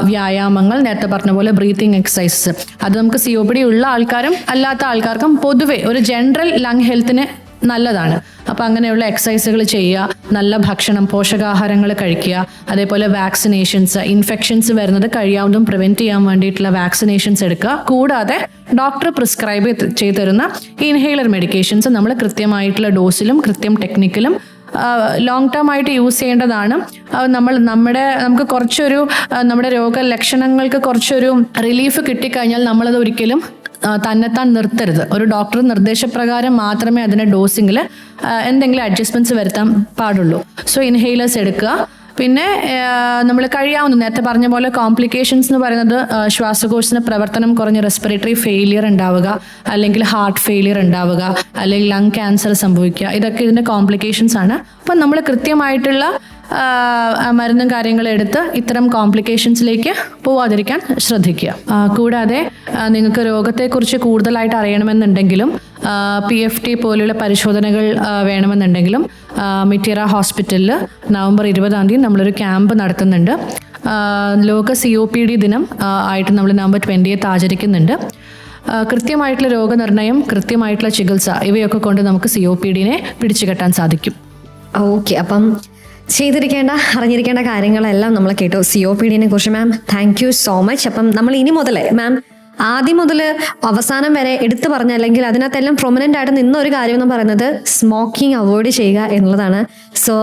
വ്യായാമങ്ങൾ, നേരത്തെ പറഞ്ഞ പോലെ ബ്രീത്തിങ് എക്സസൈസസ്, അത് നമുക്ക് COPD ഉള്ള ആൾക്കാരും അല്ലാത്ത ആൾക്കാർക്കും പൊതുവെ ഒരു ജനറൽ ലങ് ഹെൽത്തിന് നല്ലതാണ്. അപ്പോൾ അങ്ങനെയുള്ള എക്സസൈസുകൾ ചെയ്യുക, നല്ല ഭക്ഷണം, പോഷകാഹാരങ്ങൾ കഴിക്കുക, അതേപോലെ വാക്സിനേഷൻസ്, ഇൻഫെക്ഷൻസ് വരുന്നത് കഴിയാവുന്നതും പ്രിവെൻറ്റ് ചെയ്യാൻ വേണ്ടിയിട്ടുള്ള വാക്സിനേഷൻസ് എടുക്കുക. കൂടാതെ ഡോക്ടർ പ്രിസ്ക്രൈബ് ചെയ്ത് തരുന്ന ഇൻഹേലർ മെഡിക്കേഷൻസ് നമ്മൾ കൃത്യമായിട്ടുള്ള ഡോസിലും കൃത്യം ടെക്നിക്കലും ലോങ് ടേം ആയിട്ട് യൂസ് ചെയ്യേണ്ടതാണ്. നമുക്ക് കുറച്ചൊരു നമ്മുടെ രോഗലക്ഷണങ്ങൾക്ക് കുറച്ചൊരു റിലീഫ് കിട്ടിക്കഴിഞ്ഞാൽ നമ്മളത് ഒരിക്കലും തന്നെത്താൻ നിർത്തരുത്. ഒരു ഡോക്ടർ നിർദ്ദേശപ്രകാരം മാത്രമേ അതിൻ്റെ ഡോസിങ്ങിൽ എന്തെങ്കിലും അഡ്ജസ്റ്റ്മെൻറ്റ്സ് വരുത്താൻ പാടുള്ളൂ. സോ ഇൻഹേലേഴ്സ് എടുക്കുക. പിന്നെ നമ്മൾ കഴിയാവുന്ന നേരത്തെ പറഞ്ഞ പോലെ കോംപ്ലിക്കേഷൻസ് എന്ന് പറയുന്നത് ശ്വാസകോശത്തിന് പ്രവർത്തനം കുറഞ്ഞ റെസ്പിറേറ്ററി ഫെയിലിയർ ഉണ്ടാവുക, അല്ലെങ്കിൽ ഹാർട്ട് ഫെയിലിയർ ഉണ്ടാവുക, അല്ലെങ്കിൽ ലങ് ക്യാൻസർ സംഭവിക്കുക, ഇതൊക്കെ ഇതിൻ്റെ കോംപ്ലിക്കേഷൻസ് ആണ്. അപ്പം നമ്മൾ കൃത്യമായിട്ടുള്ള മരുന്നും കാര്യങ്ങളും എടുത്ത് ഇത്തരം കോംപ്ലിക്കേഷൻസിലേക്ക് പോവാതിരിക്കാൻ ശ്രദ്ധിക്കുക. കൂടാതെ നിങ്ങൾക്ക് രോഗത്തെക്കുറിച്ച് കൂടുതലായിട്ട് അറിയണമെന്നുണ്ടെങ്കിലും PFT പോലെയുള്ള പരിശോധനകൾ വേണമെന്നുണ്ടെങ്കിലും മിറ്ററ ഹോസ്പിറ്റലിൽ നവംബർ 20 നമ്മളൊരു ക്യാമ്പ് നടത്തുന്നുണ്ട്. ലോക COPD ദിനം ആയിട്ട് നമ്മൾ നവംബർ 20 ആചരിക്കുന്നുണ്ട്. കൃത്യമായിട്ടുള്ള രോഗനിർണയം, കൃത്യമായിട്ടുള്ള ചികിത്സ ഇവയൊക്കെ കൊണ്ട് നമുക്ക് COPD പിടിച്ചു കെട്ടാൻ സാധിക്കും. ഓക്കെ, അപ്പം ചെയ്തിരിക്കേണ്ട അറിഞ്ഞിരിക്കേണ്ട കാര്യങ്ങളെല്ലാം നമ്മൾ കേട്ടു COPD കുറിച്ച്. മാം, താങ്ക് യു സോ മച്ച്. അപ്പം നമ്മൾ ഇനി മുതലേ മാം ആദ്യം മുതൽ അവസാനം വരെ എടുത്തു പറഞ്ഞ, അല്ലെങ്കിൽ അതിനകത്തെല്ലാം പ്രൊമനൻ്റ് ആയിട്ട് നിന്ന ഒരു കാര്യം എന്ന് പറയുന്നത് സ്മോക്കിംഗ് അവോയ്ഡ് ചെയ്യുക എന്നുള്ളതാണ്. സോ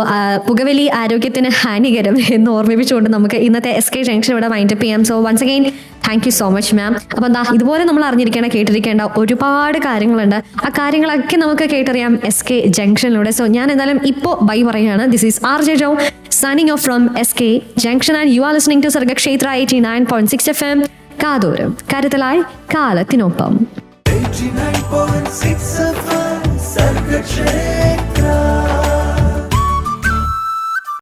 പുകവലി ആരോഗ്യത്തിന് ഹാനികരം എന്ന് ഓർമ്മിപ്പിച്ചുകൊണ്ട് നമുക്ക് ഇന്നത്തെ SK ജംഗ്ഷൻ ഇവിടെ വൈൻഡപ്പ് ചെയ്യാം. So once again thank you so much ma'am. അപ്പം എന്താ ഇതുപോലെ നമ്മൾ അറിഞ്ഞിരിക്കേണ്ട കേട്ടിരിക്കേണ്ട ഒരുപാട് കാര്യങ്ങളുണ്ട്. ആ കാര്യങ്ങളൊക്കെ നമുക്ക് കേട്ടറിയാം SK ജംഗ്ഷനിലൂടെ. സോ ഞാൻ എന്തായാലും ഇപ്പോൾ ബൈ പറയുകയാണ്. This is RJ Joe signing off from SK Junction and you are listening to Sargakshetra 89.6 FM. കാതോരം കരുതലായി കാലത്തിനൊപ്പം. 89.6 FM സർഗക്ഷേത്ര.